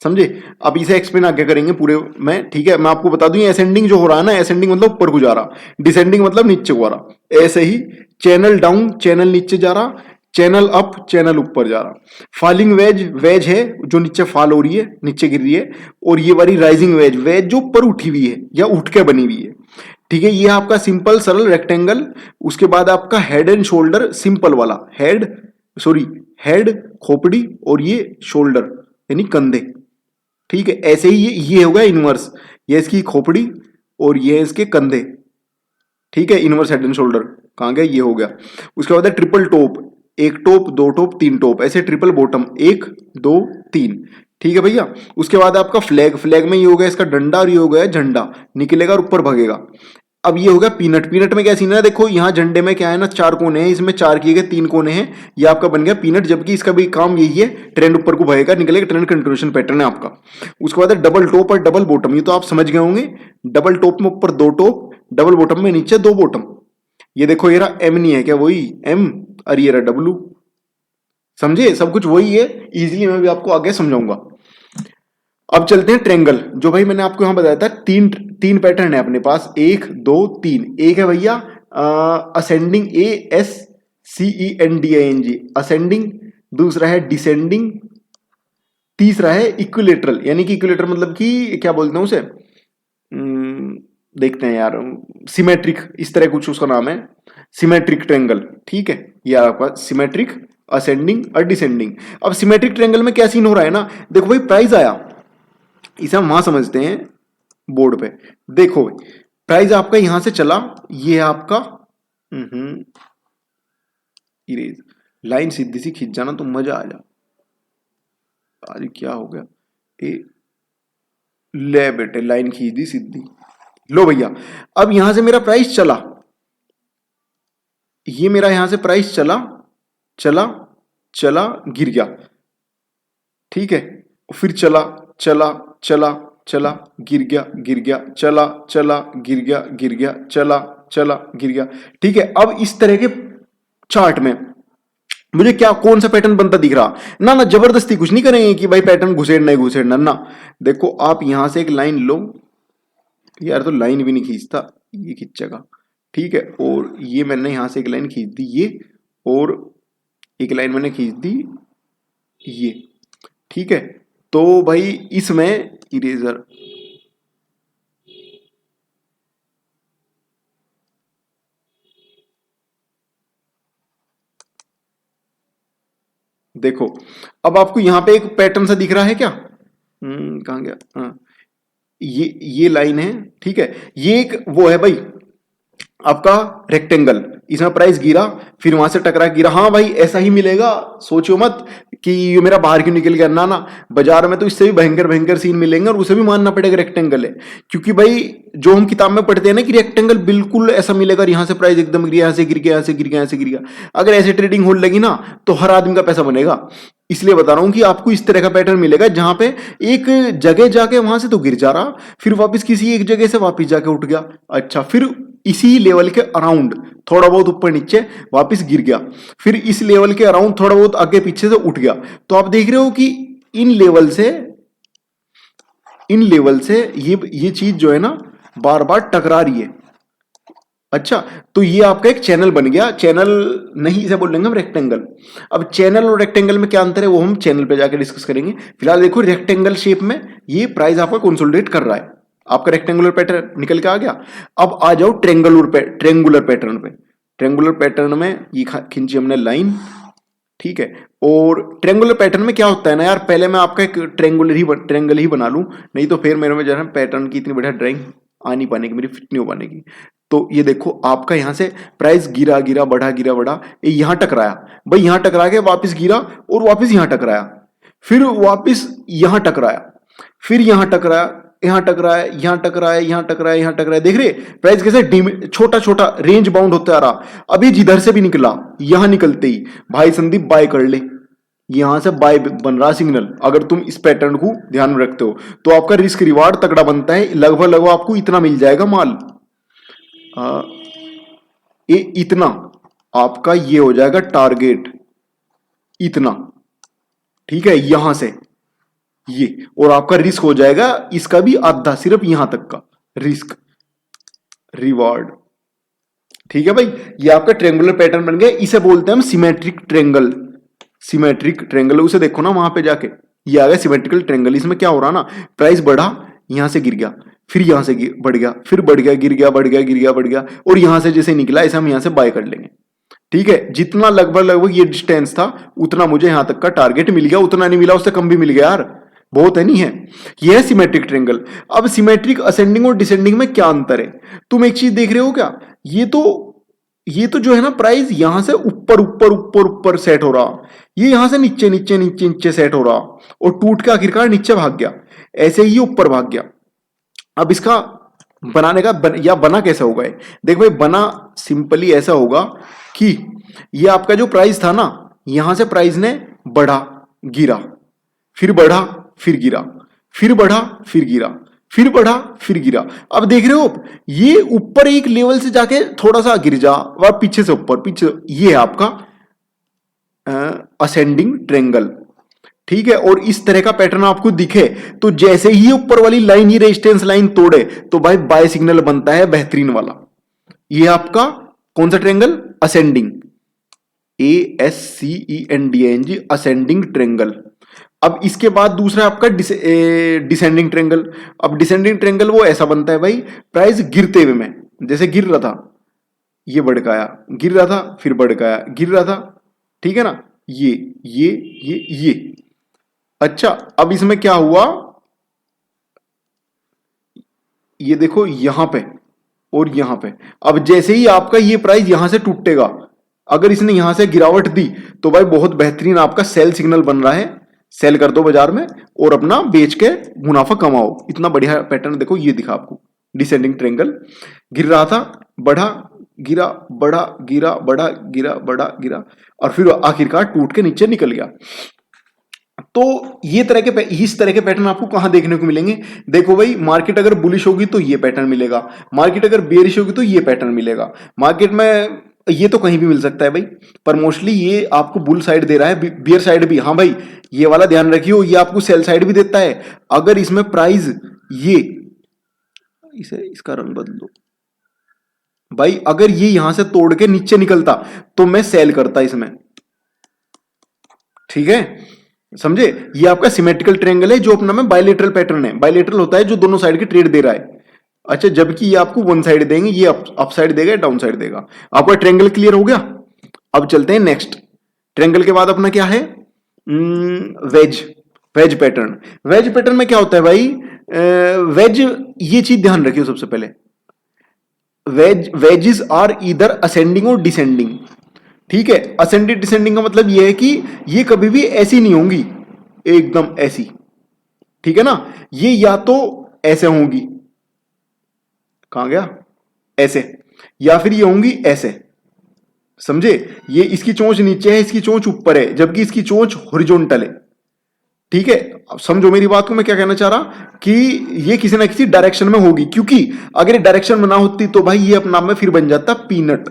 समझे। अब इसे एक्सप्लेन आगे करेंगे पूरे में, ठीक है। मैं आपको बता दूं, ये असेंडिंग जो हो रहा है ना, असेंडिंग मतलब ऊपर को जा रहा, डिसेंडिंग मतलब नीचे को आ रहा। ऐसे ही चैनल डाउन, चैनल नीचे जा रहा, चैनल अप, चैनल ऊपर जा रहा। फॉलिंग वेज, वेज है जो नीचे फॉल हो रही है, नीचे गिर रही है। और ये वाली राइजिंग वेज, वेज जो ऊपर उठी हुई है या उठ के बनी हुई है, ठीक है। ये आपका सिंपल सरल रेक्टेंगल। उसके बाद आपका हेड एंड शोल्डर, सिंपल वाला हेड, सॉरी हेड खोपड़ी, और ये शोल्डर यानी कंधे, ठीक है। ऐसे ही ये हो गया इनवर्स, ये इसकी खोपड़ी और ये इसके कंधे, ठीक है। इनवर्स हेड एंड शोल्डर कहाँ गया, ये हो गया। उसके बाद है triple top, 1 top 2 top 3 top, ऐसे ट्रिपल बॉटम 1 2 3, ठीक है भैया। उसके बाद आपका फ्लैग, फ्लैग में ये हो गया इसका डंडा और ये हो गया झंडा, निकलेगा और ऊपर भागेगा। अब ये हो गया पीनट, पीनट में क्या सीन है, देखो यहाँ झंडे में क्या है ना, 4 कोने हैं, इसमें 4 किए गए 3 कोने हैं, ये आपका बन गया पीनट। जबकि इसका भी काम यही है, ट्रेंड ऊपर को भगेगा, निकलेगा, ट्रेंड कंटिन्यूएशन पैटर्न है आपका। उसके बाद है डबल टॉप और डबल बॉटम, ये तो आप समझ गए होंगे। डबल टॉप में ऊपर 2 टॉप, डबल बॉटम में नीचे 2 बॉटम। ये देखो ये रहा एम, नहीं है क्या वही एम, और ये रहा डब्लू, समझे। सब कुछ वही है, इजीली मैं भी आपको आगे समझाऊंगा। अब चलते हैं ट्रायंगल, जो भाई मैंने आपको यहां बताया था, तीन पैटर्न है अपने पास, 1 2 3। एक है भैया असेंडिंग, ASCENDING असेंडिंग, दूसरा है डिसेंडिंग, तीसरा है इक्विलेटरल, यानी कि इक्विलेटरल मतलब कि क्या बोलते हैं उसे, देखते हैं यार, सिमेट्रिक, इस तरह कुछ उसका नाम है, सिमेट्रिक ट्रायंगल, ठीक है। ये आपका सिमेट्रिक, असेंडिंग और डिसेंडिंग। अब सिमेट्रिक ट्रायंगल में क्या सीन हो रहा है ना, देखो भाई प्राइस आया, इसे हम वहां समझते हैं बोर्ड पे। देखो भाई प्राइस आपका यहां से चला, ये है आपका इरेज, लाइन सीधी सी खींच जाना तो मजा आ जा। अरे क्या हो गया, ले बेटे लाइन खींच दी सीधी, लो भैया। अब यहां से मेरा प्राइस चला, ये मेरा यहां से प्राइस चला चला चला, गिर गया, ठीक है। फिर चला चला चला चला, गिर गया गिर गया, चला चला गिर गया गिर गया, चला चला गिर गया, ठीक है। अब इस तरह के चार्ट में मुझे क्या कौन सा पैटर्न बनता दिख रहा ना, ना जबरदस्ती कुछ नहीं करेंगे कि भाई पैटर्न घुसेड़ना ही घुसेड़ना ना। देखो आप यहां से एक लाइन लो, यार तो लाइन भी नहीं खींचता, ये खींचेगा, ठीक है। और ये मैंने यहां से एक लाइन खींच दी ये, और एक लाइन मैंने खींच दी ये, ठीक है। तो भाई इसमें इरेजर, देखो अब आपको यहां पे एक पैटर्न सा दिख रहा है क्या, कहां गया, हाँ ये लाइन है, ठीक है। ये एक वो है भाई आपका रेक्टेंगल, इसमें प्राइस गिरा, फिर वहां से टकरा गिरा। हाँ भाई ऐसा ही मिलेगा, सोचो मत कि ये मेरा बाहर क्यों निकल गया, ना ना, बाजार में तो इससे भी भयंकर भयंकर सीन मिलेंगे और उसे भी मानना पड़ेगा रेक्टेंगल है। क्योंकि भाई जो हम किताब में पढ़ते हैं ना कि रेक्टेंगल बिल्कुल ऐसा मिलेगा, यहाँ से प्राइस एकदम गिर गया, यहाँ से गिर गया, यहाँ से गिर गया, यहाँ से गिर गया, अगर ऐसे ट्रेडिंग होने लगी ना तो हर आदमी का पैसा बनेगा। इसलिए बता रहा हूं कि आपको इस तरह का पैटर्न मिलेगा जहां पे एक जगह जाके वहां से तो गिर जा रहा, फिर वापस किसी एक जगह से वापस जाके उठ गया, अच्छा फिर इसी लेवल के अराउंड थोड़ा बहुत ऊपर नीचे वापस गिर गया, फिर इस लेवल के अराउंड थोड़ा बहुत आगे पीछे से उठ गया। तो आप देख रहे हो कि इन लेवल से ये चीज जो है ना बार बार टकरा रही है। अच्छा, तो ये आपका एक चैनल बन गया, चैनल नहीं इसे बोल लेंगे हम रेक्टेंगल। अब चैनल और रेक्टेंगल में क्या अंतर है वो हम चैनल पे जाके डिस्कस करेंगे। फिलहाल देखो रेक्टेंगल शेप में ये प्राइस आपका कंसोलिडेट कर रहा है, आपका रेक्टेंगुलर पैटर्न निकल के आ गया। अब आ जाओ ट्रेंगुलर पैटर्न पे। ट्रेंगुलर पैटर्न में ये खींची हमने लाइन, ठीक है। और ट्रेंगुलर पैटर्न में क्या होता है ना यार, पहले मैं आपका एक ट्रेंगल ही बना लूं, नहीं तो फिर मेरे में जो है पैटर्न की इतनी बढ़िया ड्राइंग आ नहीं पाने की, मेरी फिट नहीं हो पाने की। तो ये देखो आपका यहां से प्राइस गिरा गिरा बढ़ा गिरा बढ़ा, ये यहां टकराया भाई, यहां टकरा के वापस गिरा और वापस यहां टकराया, फिर वापस यहां टकराया, फिर यहां टकराया, यहां टकराया, यहां टकराया, यहां टकराया, यहां टकराया। देख रहे प्राइस कैसे छोटा छोटा रेंज बाउंड होता आ रहा। अभी जिधर से भी निकला यहां निकलते ही भाई संदीप बाय कर ले, यहां से बाय बन रहा सिग्नल। अगर तुम इस पैटर्न को ध्यान में रखते हो तो आपका रिस्क रिवार्ड तगड़ा बनता है, लगभग लगभग आपको इतना मिल जाएगा माल, ये इतना आपका ये हो जाएगा टारगेट, इतना, ठीक है, यहां से ये, और आपका रिस्क हो जाएगा इसका भी आधा, सिर्फ यहां तक का रिस्क रिवार्ड, ठीक है भाई। ये आपका ट्रेंगुलर पैटर्न बन गया, इसे बोलते हैं हम सिमेट्रिक ट्रेंगल। सिमेट्रिक ट्रेंगल उसे देखो ना वहां पे जाके, ये आ गया सिमेट्रिकल ट्रेंगल। इसमें क्या हो रहा ना, प्राइस बढ़ा, यहां से गिर गया, फिर यहां से बढ़ गया, फिर बढ़ गया, गिर गया, बढ़ गया, गिर गया, बढ़ गया, और यहां से जैसे निकला ऐसे हम यहां से बाय कर लेंगे, ठीक है। जितना लगभग लगभग ये डिस्टेंस था उतना मुझे यहां तक का टारगेट मिल गया, उतना नहीं मिला उससे कम भी मिल गया यार, बहुत है नहीं है। यह है सिमेट्रिक ट्रेंगल। अब सिमेट्रिक असेंडिंग और डिसेंडिंग में क्या अंतर है, तुम एक चीज देख रहे हो क्या, ये तो जो है ना प्राइस यहां से ऊपर ऊपर ऊपर ऊपर सेट हो रहा, ये यहां से नीचे नीचे नीचे नीचे सेट हो रहा और टूट के आखिरकार नीचे भाग गया, ऐसे ही ऊपर भाग गया। अब इसका बनाने का या बना कैसे होगा ये, देख भाई बना सिंपली ऐसा होगा कि ये आपका जो प्राइस था ना, यहां से प्राइस ने बढ़ा गिरा, फिर बढ़ा फिर गिरा, फिर बढ़ा फिर गिरा, फिर बढ़ा फिर गिरा। अब देख रहे हो ये ऊपर एक लेवल से जाके थोड़ा सा गिर जा, वह पीछे से ऊपर, पीछे, ये है आपका असेंडिंग ट्रेंगल, ठीक है। और इस तरह का पैटर्न आपको दिखे तो जैसे ही ऊपर वाली लाइन ही रेजिस्टेंस लाइन तोड़े तो भाई बाय सिग्नल बनता है बेहतरीन वाला। ये आपका कौन सा triangle, ascending, ASCENDING, ascending triangle. अब इसके बाद दूसरा आपका डिसेंडिंग ट्रेंगल। अब डिसेंडिंग ट्रेंगल वो ऐसा बनता है भाई, प्राइस गिरते हुए में, जैसे गिर रहा था ये बढ़काया, गिर रहा था फिर बढ़काया, गिर रहा था, ठीक है ना, ये। अच्छा, अब इसमें क्या हुआ, ये देखो यहां पे और यहां पे, अब जैसे ही आपका ये प्राइस यहां से टूटेगा, अगर इसने यहां से गिरावट दी तो भाई बहुत बेहतरीन आपका सेल सिग्नल बन रहा है, सेल कर दो बाजार में और अपना बेच के मुनाफा कमाओ। इतना बढ़िया पैटर्न देखो ये दिखा आपको, डिसेंडिंग ट्रेंगल, गिर रहा था, बढ़ा गिरा, बढ़ा गिरा, बढ़ा गिरा, बढ़ा गिरा, और फिर आखिरकार टूट के नीचे निकल गया। तो ये इस तरह के पैटर्न आपको कहां देखने को मिलेंगे, देखो भाई मार्केट अगर बुलिश होगी तो ये पैटर्न मिलेगा, मार्केट अगर बेरिश होगी तो ये पैटर्न मिलेगा। मार्केट में ये तो कहीं भी मिल सकता है भाई, पर मोस्टली ये आपको बुल साइड दे रहा है, बियर साइड भी, हाँ भाई ये वाला ध्यान रखियो, ये आपको सेल साइड भी देता है। अगर इसमें प्राइस इसका रंग बदल दो भाई, अगर ये यहां से तोड़ के नीचे निकलता तो मैं सेल करता इसमें, ठीक है, समझे। ये आपका सिमेट्रिकल ट्रायंगल है जो अपना में बायलेटरल पैटर्न है, बायलेटरल होता है जो दोनों साइड की ट्रेड दे रहा है। अच्छा, जबकि ये आपको वन साइड देंगे, ये अप साइड देगा, डाउन साइड देगा। आपका ट्रायंगल क्लियर हो गया। अब चलते हैं नेक्स्ट, ट्रायंगल के बाद अपना क्या है, वेज पैटर्न। वेज पैटर्न में क्या होता है भाई, वेज, ये चीज ध्यान रखियो सबसे पहले, वेजेस आर इधर असेंडिंग और डिसेंडिंग। ठीक है, असेंडिंग डिसेंडिंग का मतलब यह है कि ये कभी भी ऐसी नहीं होंगी एकदम ऐसी, ठीक है ना, ये या तो ऐसे होंगी, कहां गया, ऐसे, या फिर ये होंगी ऐसे, समझे, ये इसकी चोंच नीचे है, इसकी चोंच ऊपर है, जबकि इसकी चोंच हॉरिजॉन्टल है। ठीक है, अब समझो मेरी बात को, मैं क्या कहना चाह रहा कि ये किसी ना किसी डायरेक्शन में होगी, क्योंकि अगर ये डायरेक्शन में ना होती तो भाई ये अपना में फिर बन जाता पीनट,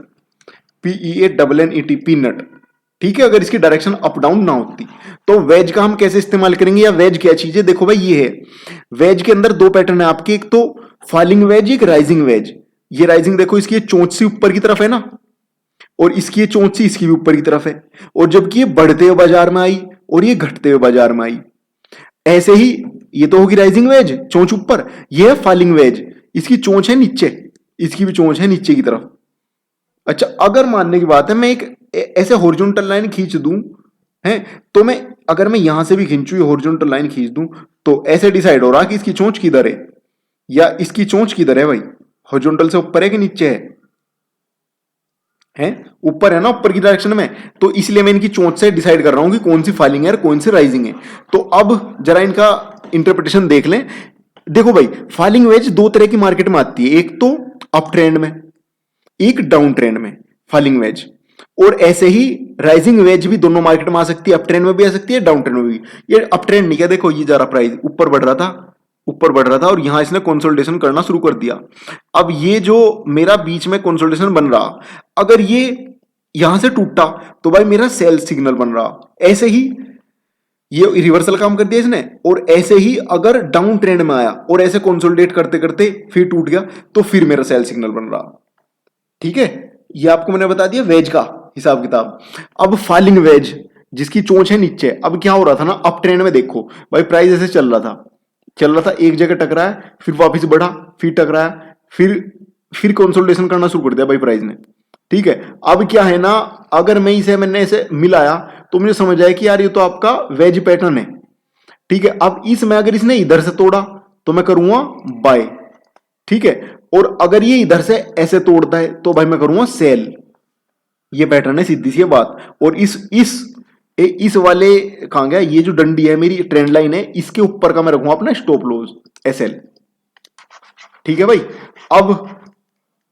PEANNET, पीनट। ठीक है, अगर इसकी डायरेक्शन अप डाउन ना होती। तो वेज का हम कैसे इस्तेमाल करेंगे, या वेज क्या चीज है, देखो भाई ये है, वेज के अंदर दो पैटर्न है आपके, एक तो फॉलिंग वेज, एक राइजिंग वेज। ये राइजिंग देखो, इसकी चोंच से ऊपर की तरफ है ना, और इसकी चोंच सी इसकी भी ऊपर की तरफ है, और जबकि ये बढ़ते हुए बाजार में आई और ये घटते हुए बाजार में आई, ऐसे ही ये तो होगी राइजिंग वेज, चोंच ऊपर, ये है फॉलिंग वेज, इसकी चोंच है नीचे, इसकी भी चोंच है नीचे की तरफ। अच्छा, अगर मानने की बात है मैं एक ऐसे हॉरिजॉन्टल लाइन खींच दूं, है, तो मैं अगर मैं यहां से भी खींचू, ये हॉरिजॉन्टल लाइन खींच दूं, तो ऐसे डिसाइड हो रहा कि इसकी चोंच किधर है, या इसकी चोंच किधर है भाई, हॉरिजॉन्टल से ऊपर है कि नीचे है ऊपर है ना, ऊपर की डायरेक्शन में, तो इसलिए मैं इनकी चोंच से डिसाइड कर रहा हूं कि कौन सी फॉलिंग है और कौन सी राइजिंग है। तो अब जरा इनका इंटरप्रिटेशन देख लें। देखो भाई, फॉलिंग वेज दो तरह की मार्केट में आती है, एक तो अप ट्रेंड में, एक डाउन ट्रेंड में फॉलिंग वेज, और ऐसे ही राइजिंग वेज भी दोनों मार्केट में आ सकती है, अप ट्रेंड में भी आ सकती है, डाउन ट्रेंड में भी। ये अप ट्रेंड नहीं, क्या देखो ये जा रहा प्राइस ऊपर बढ़ रहा था, ऊपर बढ़ रहा था, और यहां इसने कंसोलिडेशन करना शुरू कर दिया। अब ये जो मेरा बीच में कंसोलिडेशन बन रहा, अगर ये यहां से टूटा तो भाई मेरा सेल सिग्नल बन रहा, ऐसे ही ये रिवर्सल काम कर दिया इसने, और ऐसे ही अगर डाउन ट्रेंड में आया और ऐसे कंसोलिडेट करते करते फिर टूट गया, तो फिर मेरा सेल सिग्नल बन रहा। ठीक है, ये आपको मैंने बता दिया वेज का हिसाब किताब। अब फॉलिंग वेज, जिसकी चोंच है नीचे, अब क्या हो रहा था ना, अप ट्रेंड में देखो भाई प्राइस ऐसे चल रहा था, एक जगह टकराया, फिर वापस बढ़ा, फिर टकराया, फिर कंसोलिडेशन करना शुरू कर दिया भाई प्राइस ने। ठीक है, अब क्या है ना, अगर मैंने ऐसे मिलाया, तो मुझे समझ आया कि यार ये तो आपका वेज पैटर्न है। ठीक है, अब इसमें अगर इसने इधर से तोड़ा तो मैं करूंगा बाय। ठीक है, और अगर ये इधर से ऐसे तोड़ता है तो भाई मैं करूंगा सेल। ये पैटर्न है, सीधी सी बात। और इस वाले कहां गया, ये जो डंडी है मेरी ट्रेंड लाइन है, इसके ऊपर का मैं रखूंगा अपना स्टॉप लॉस SL। ठीक है भाई, अब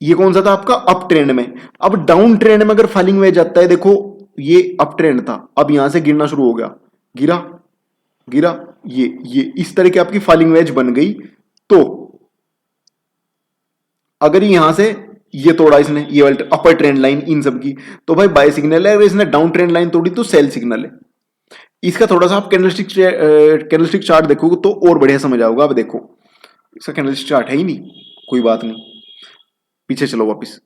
ये कौन सा था आपका अप ट्रेंड में। अब डाउन ट्रेंड में अगर फॉलिंग वेज आता है, देखो ये अप ट्रेंड था, अब यहां से गिरना शुरू हो गया, गिरा गिरा, ये इस तरह की आपकी फॉलिंग वेज बन गई। तो अगर यहां से ये तोड़ा इसने, ये वाली अपर ट्रेंड लाइन इन सब की, तो भाई बाय सिग्नल है। अगर इसने डाउन ट्रेंड लाइन तोड़ी तो सेल सिग्नल है। इसका थोड़ा सा आप कैंडलस्टिक चार्ट देखोगे तो और बढ़िया समझ आओगे। अब देखो इसका कैंडलस्टिक चार्ट है ही नहीं, कोई बात नहीं, पीछे चलो वापस।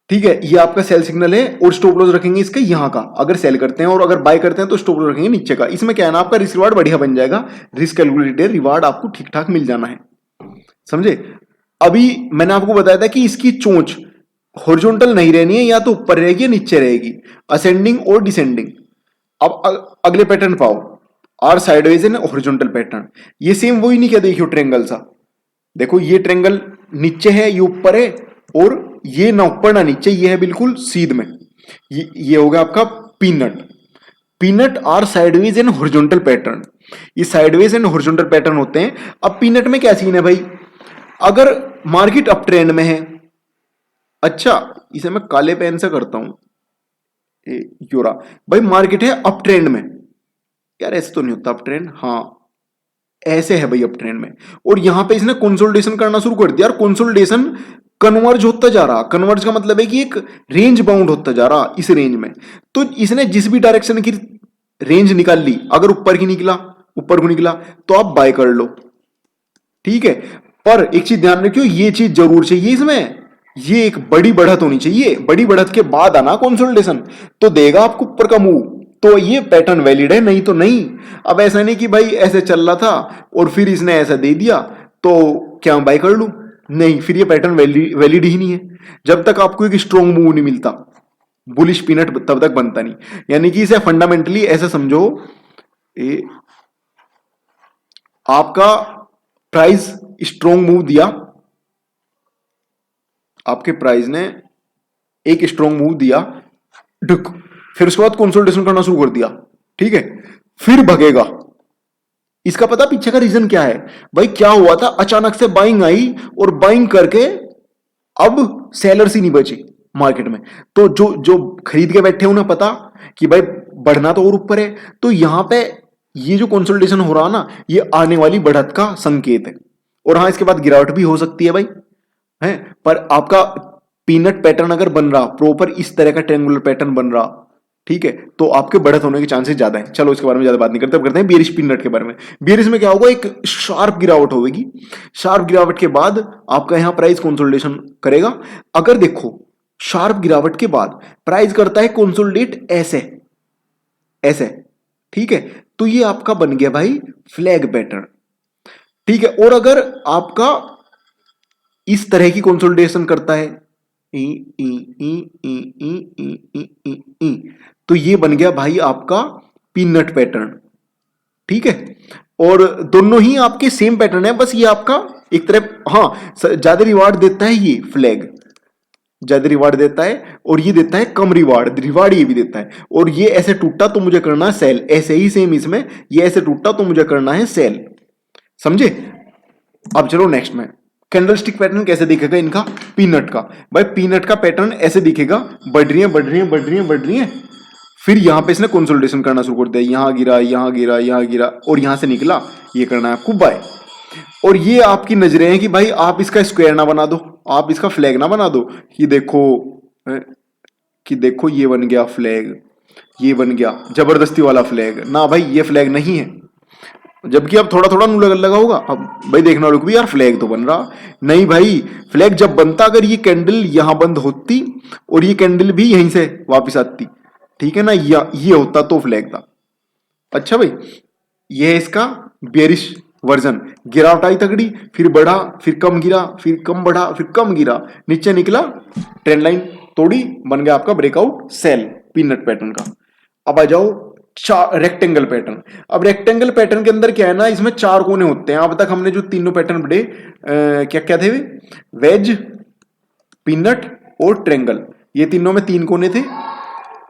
ठीक है, ये आपका सेल सिग्नल है, और स्टॉप लॉस रखेंगे इसका यहाँ का अगर सेल करते हैं, और अगर बाय करते हैं तो स्टॉप लॉस रखेंगे नीचे का। इसमें क्या है ना, आपका रिस्क रिवार्ड बढ़िया बन जाएगा, रिस्क कैलकुलेटेड रिवार्ड आपको ठीक ठाक मिल जाना है, समझे। अभी मैंने आपको बताया था कि इसकी चोंच हॉरिजॉन्टल नहीं रहनी है, या तो ऊपर रहेगी या नीचे रहेगी, असेंडिंग और डिसेंडिंग। अब अगले पैटर्न पाओ, are sideways and horizontal pattern. ये सेम वही नहीं क्या, देखियो ट्रेंगल सा, देखो ये ट्रेंगल नीचे है, ये ऊपर है, और ये ना ऊपर ना नीचे, ये है बिल्कुल सीध में। ये होगा आपका peanut. Peanut are sideways and horizontal pattern. ये साइडवेज एंड हॉरिजॉन्टल पैटर्न होते हैं। अब पीनट में क्या सीन है भाई, अगर मार्केट अप ट्रेंड में है, अच्छा इसे मैं काले पेन से करता हूं, योरा भाई, मार्केट है अप ट्रेंड में, यार ऐसे तो नहीं होता अप ट्रेंड, हाँ ऐसे है भाई अप ट्रेंड में, और यहां पे इसने कंसोलिडेशन करना शुरू कर दिया, और कंसोलिडेशन कन्वर्ज होता जा रहा। कन्वर्ज का मतलब है कि एक रेंज बाउंड होता जा रहा इस रेंज में। तो इसने जिस भी डायरेक्शन की रेंज निकाल ली, अगर ऊपर की निकला, ऊपर को निकला, तो आप बाय कर लो। ठीक है, पर एक चीज ध्यान रखियो, ये चीज जरूर चाहिए इसमें, ये एक बड़ी बढ़त होनी चाहिए, बड़ी बढ़त के बाद आना कंसोलिडेशन, तो देगा आपको ऊपर का मूव, तो ये पैटर्न वैलिड है, नहीं तो नहीं। अब ऐसा नहीं कि भाई ऐसे चल रहा था और फिर इसने ऐसा दे दिया तो क्या बाय कर लूं, नहीं, फिर ये पैटर्न वैलिड ही नहीं है। जब तक आपको एक स्ट्रॉन्ग मूव नहीं मिलता, बुलिश पीनट तब तक बनता नहीं। यानी कि इसे फंडामेंटली ऐसा समझो, आपका प्राइस स्ट्रॉन्ग मूव दिया, आपके प्राइस ने एक स्ट्रॉन्ग मूव दिया, ढुक, फिर उसके बाद कंसोलिडेशन करना शुरू कर दिया, ठीक है, फिर भगेगा। इसका पता पीछे का रीजन क्या है भाई? क्या हुआ था, अचानक से बाइंग आई और बाइंग करके अब सेलर्स ही नहीं बचे मार्केट में। तो जो जो खरीद के बैठे उन्हें पता कि भाई बढ़ना तो और ऊपर है, तो यहां पे ये जो कंसोलिडेशन हो रहा ना, ये आने वाली बढ़त का संकेत है। और हाँ, इसके बाद गिरावट भी हो सकती है भाई, है, पर आपका पीनट पैटर्न अगर बन रहा प्रॉपर, इस तरह का ट्रायंगुलर पैटर्न बन रहा, ठीक है, तो आपके बढ़त होने के चांसेस ज्यादा है। चलो इसके बारे में ज्यादा बात नहीं करते, अब करते हैं बियरिश पीनट के बारे में। बियरिश में क्या होगा, एक शार्प गिरावट होगी, शार्प गिरावट के बाद आपका यहां प्राइस कंसोलिडेशन करेगा। अगर देखो शार्प गिरावट के बाद प्राइस करता है कंसोलिडेट ऐसे ऐसे, ठीक है, तो ये आपका बन गया भाई फ्लैग पैटर्न, ठीक है। और अगर आपका इस तरह की कंसोलिडेशन करता है ई ई ई ई ई ई ई ई ई, तो ये बन गया भाई आपका पीनट पैटर्न, ठीक है। और दोनों ही आपके सेम पैटर्न है, बस ये आपका एक तरह, हाँ, ज्यादा रिवार्ड देता है ये फ्लैग, ज्यादा रिवार्ड देता है, और ये देता है कम रिवार्ड, रिवार्ड ये भी देता है। और ये ऐसे टूटा तो मुझे करना है सेल, ऐसे ही सेम इसमें ये ऐसे टूटा तो मुझे करना है सेल, समझे। अब चलो नेक्स्ट में, कैंडलस्टिक पैटर्न कैसे दिखेगा इनका पीनट का। भाई पीनट का पैटर्न ऐसे दिखेगा, बढ़ रही है बढ़ रही है बढ़ रही है बढ़ रही है, फिर यहां पे इसने कंसोलिडेशन करना शुरू कर दिया, यहां गिरा यहां गिरा यहां गिरा, और यहां से निकला, ये करना है आपको बाय। और ये आपकी नजरें हैं कि भाई आप इसका स्क्वायर ना बना दो, आप इसका फ्लैग ना बना दो कि देखो, कि देखो ये बन गया फ्लैग, ये बन गया जबरदस्ती वाला फ्लैग, ना भाई ये फ्लैग नहीं है। जबकि अब थोड़ा थोड़ा लगा होगा, अब भाई देखने वालों को भी यार फ्लैग तो बन रहा नहीं भाई। फ्लैग जब बनता, अगर ये कैंडल यहां बंद होती और ये कैंडल भी यहीं से वापस आती, ठीक है ना, ये होता तो फ्लैग था। अच्छा भाई, ये है इसका बेरिश वर्जन, गिरावट आई तगड़ी, फिर बढ़ा, फिर कम गिरा, फिर कम बढ़ा, फिर कम गिरा, नीचे निकला, ट्रेंड लाइन तोड़ी, बन गया आपका ब्रेकआउट सेल पीनट पैटर्न का। अब आ जाओ रेक्टेंगल पैटर्न। अब रेक्टेंगल पैटर्न के अंदर क्या है ना, इसमें चार कोने होते हैं। अब तक हमने जो तीनों पैटर्न पढ़े, क्या क्या थे वे, वेज, पीनट और ट्रेंगल, ये तीनों में तीन कोने थे।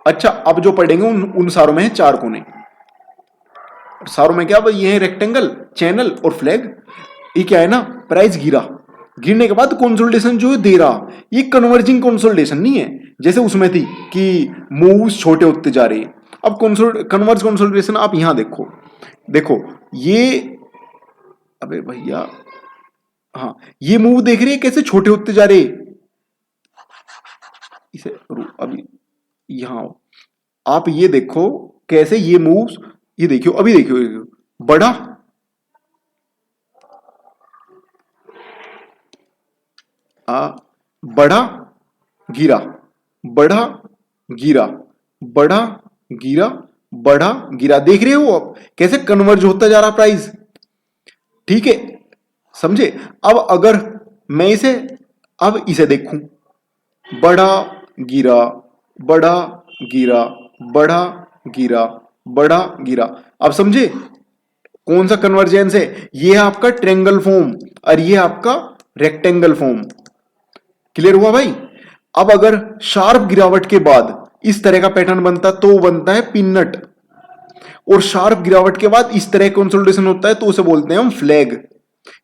अच्छा, अब जो पढ़ेंगे उन सारों में है चार कोने। सारों में क्या भाई, ये है रेक्टेंगल, चैनल और फ्लैग। ये क्या है ना, प्राइस गिरा, गिरने के बाद कंसोलिडेशन जो दे रहा, ये कन्वर्जिंग कंसोलिडेशन नहीं है जैसे उसमें थी कि मूव्स छोटे होते जा रहे। अब कन्वर्ज कंसोलिडेशन आप यहां देखो, देखो ये, अबे भैया, हाँ, ये मूव देख रहे हैं कैसे छोटे होते जा रहे, इसे अभी यहां आप ये देखो कैसे ये मूव्स, ये देखियो, अभी देखियो, बड़ा, बड़ा गिरा, बढ़ा गिरा, बढ़ा गिरा, बढ़ा गिरा, देख रहे हो आप कैसे कन्वर्ज होता जा रहा प्राइस, ठीक है, समझे। अब अगर मैं इसे, अब इसे देखूं, बढ़ा गिरा, बढ़ा गिरा, बढ़ा गिरा, बढ़ा गिरा, अब समझे कौन सा कन्वर्जेंस है। ये है आपका ट्रेंगल फॉर्म और ये आपका रेक्टेंगल फॉर्म। क्लियर हुआ भाई। अब अगर शार्प गिरावट के बाद इस तरह का पैटर्न बनता तो बनता है पिनट, और शार्प गिरावट के बाद इस तरह कंसोलिडेशन होता है तो उसे बोलते हैं हम फ्लैग,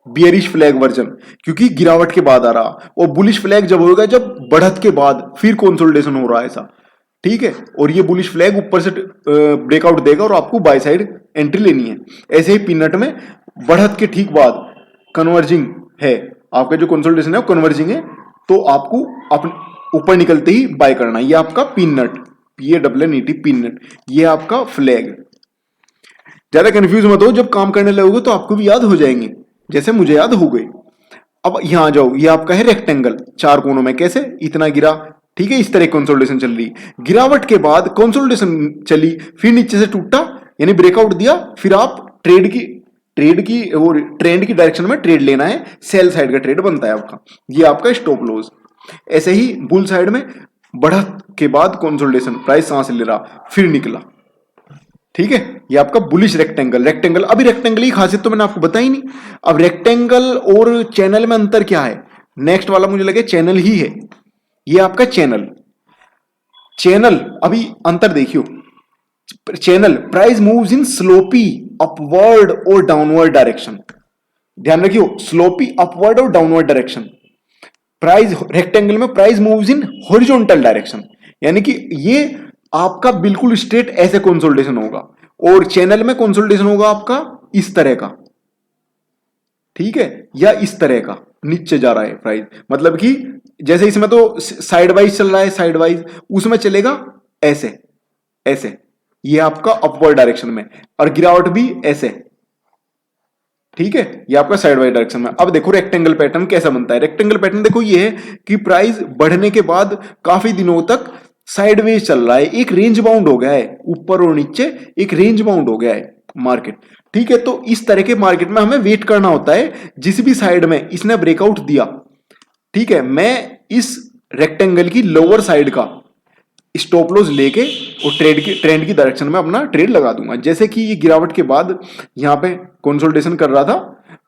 बियरिश फ्लैग वर्जन, क्योंकि गिरावट के बाद आ रहा। और बुलिश फ्लैग जब होगा जब बढ़त के बाद फिर कंसोलिडेशन हो रहा है ऐसा, ठीक है। और ये बुलिश फ्लैग ऊपर से ब्रेकआउट देगा और आपको बाय साइड एंट्री लेनी है। ऐसे ही पिनट में बढ़त के ठीक बाद कन्वर्जिंग है, आपका जो कंसोलिडेशन है वो कन्वर्जिंग है, तो आपको अपने ऊपर निकलते ही बाय करना। ये आपका पिनट, PANNET पिनट, ये आपका फ्लैग। ज्यादा कंफ्यूज मत हो, जब काम करने लगोगे तो आपको भी याद हो जाएंगे जैसे मुझे याद हो गए। अब यहां आ जाओ, ये आपका है रेक्टेंगल, चार कोनों में कैसे इतना गिरा, ठीक है, इस तरह कंसोलिडेशन चल रही, गिरावट के बाद कंसोलिडेशन चली, फिर नीचे से टूटा यानी ब्रेकआउट दिया, फिर आप ट्रेड की और ट्रेंड की डायरेक्शन में ट्रेड लेना है, सेल साइड का ट्रेड बनता है आपका, ये आपका स्टॉप लॉस। ऐसे ही बुल साइड में बढ़त के बाद कंसोलिडेशन, प्राइस सांस ले रहा फिर निकला, ठीक है, ये आपका बुलिश रेक्टेंगल। अभी रेक्टेंगल की खासियत तो मैंने आपको बताई नहीं। अब रेक्टेंगल और चैनल में अंतर क्या है, नेक्स्ट वाला मुझे लगे चैनल ही है, ये आपका चैनल। चैनल अभी अंतर देखियो, channel price moves in sloppy upward और डाउनवर्ड डायरेक्शन। ध्यान रखियो, स्लोपी अपवर्ड और डाउनवर्ड डायरेक्शन। प्राइस रेक्टेंगल में price moves in horizontal direction, यानी कि ये आपका बिल्कुल स्ट्रेट ऐसे कंसोलिडेशन होगा, और चैनल में कंसोलिडेशन होगा आपका इस तरह का, ठीक है, या इस तरह का नीचे जा रहा है प्राइस, मतलब कि जैसे इसमें तो साइड वाइज चल रहा है, साइड वाइज, उसमें चलेगा ऐसे ऐसे, ये आपका अपवर्ड डायरेक्शन में, और गिरावट भी ऐसे, ठीक है, ये आपका साइड वाइज डायरेक्शन में। अब देखो रेक्टेंगल पैटर्न कैसा बनता है। रेक्टेंगल पैटर्न देखो ये है कि प्राइस बढ़ने के बाद काफी दिनों तक साइडवेज चल रहा है, एक रेंज बाउंड हो गया है, ऊपर और नीचे एक रेंज बाउंड हो गया है मार्केट, ठीक है। तो इस तरह के मार्केट में हमें वेट करना होता है, जिस भी साइड में इसने ब्रेकआउट दिया, ठीक है, मैं इस रेक्टेंगल की लोअर साइड का स्टॉप लॉस लेके और ट्रेंड की डायरेक्शन में अपना ट्रेड लगा दूंगा। जैसे कि ये गिरावट के बाद यहाँ पे कंसोलिडेशन कर रहा था,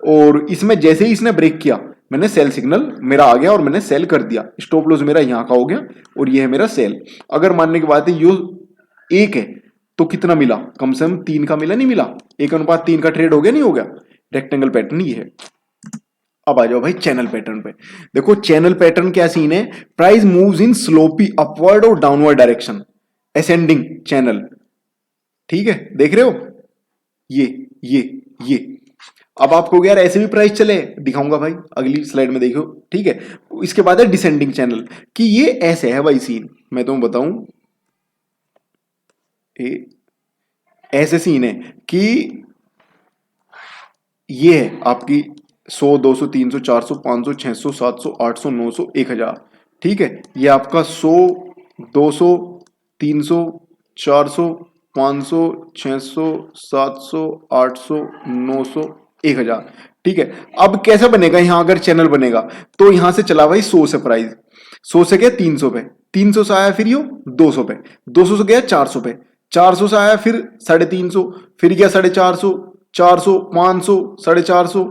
और इसमें जैसे ही इसने ब्रेक किया, मैंने सेल सिग्नल मेरा आ गया और मैंने सेल कर दिया, स्टॉप लॉस मेरा यहाँ का हो गया और ये है मेरा सेल। अगर मानने की बात है यो एक है तो कितना मिला, कम से कम 3 का मिला, नहीं मिला, 1:3 का ट्रेड हो गया, नहीं हो गया। रेक्टेंगल पैटर्न ये है। अब आ जाओ भाई चैनल पैटर्न पे। देखो चैनल पैटर्न क्या सीन है, price moves in sloppy upward और डाउनवर्ड डायरेक्शन, असेंडिंग चैनल, ठीक है, देख रहे हो, ये अब आपको यार ऐसे भी प्राइस चले, दिखाऊंगा भाई अगली स्लाइड में, देखो, ठीक है। इसके बाद है डिसेंडिंग चैनल, कि ये ऐसे है भाई सीन, मैं तुम्हें बताऊं, ऐसे सीन है कि ये है आपकी 100, 200, 300, 400, 500, 600, 700, 800, 900, 1000, ठीक है। ये आपका 100, 200, 300, 400, 500, 600, 700, 800, 900, 1000, ठीक है। अब कैसा बनेगा यहाँ, अगर चैनल बनेगा तो यहां से चला भाई 100 से प्राइस, 100 से गया 300 पे, 300 से आया फिर यो 200 पे, 200 से गया 400 पे, 400 से आया फिर 350, फिर गया 450, 400, 500, 450,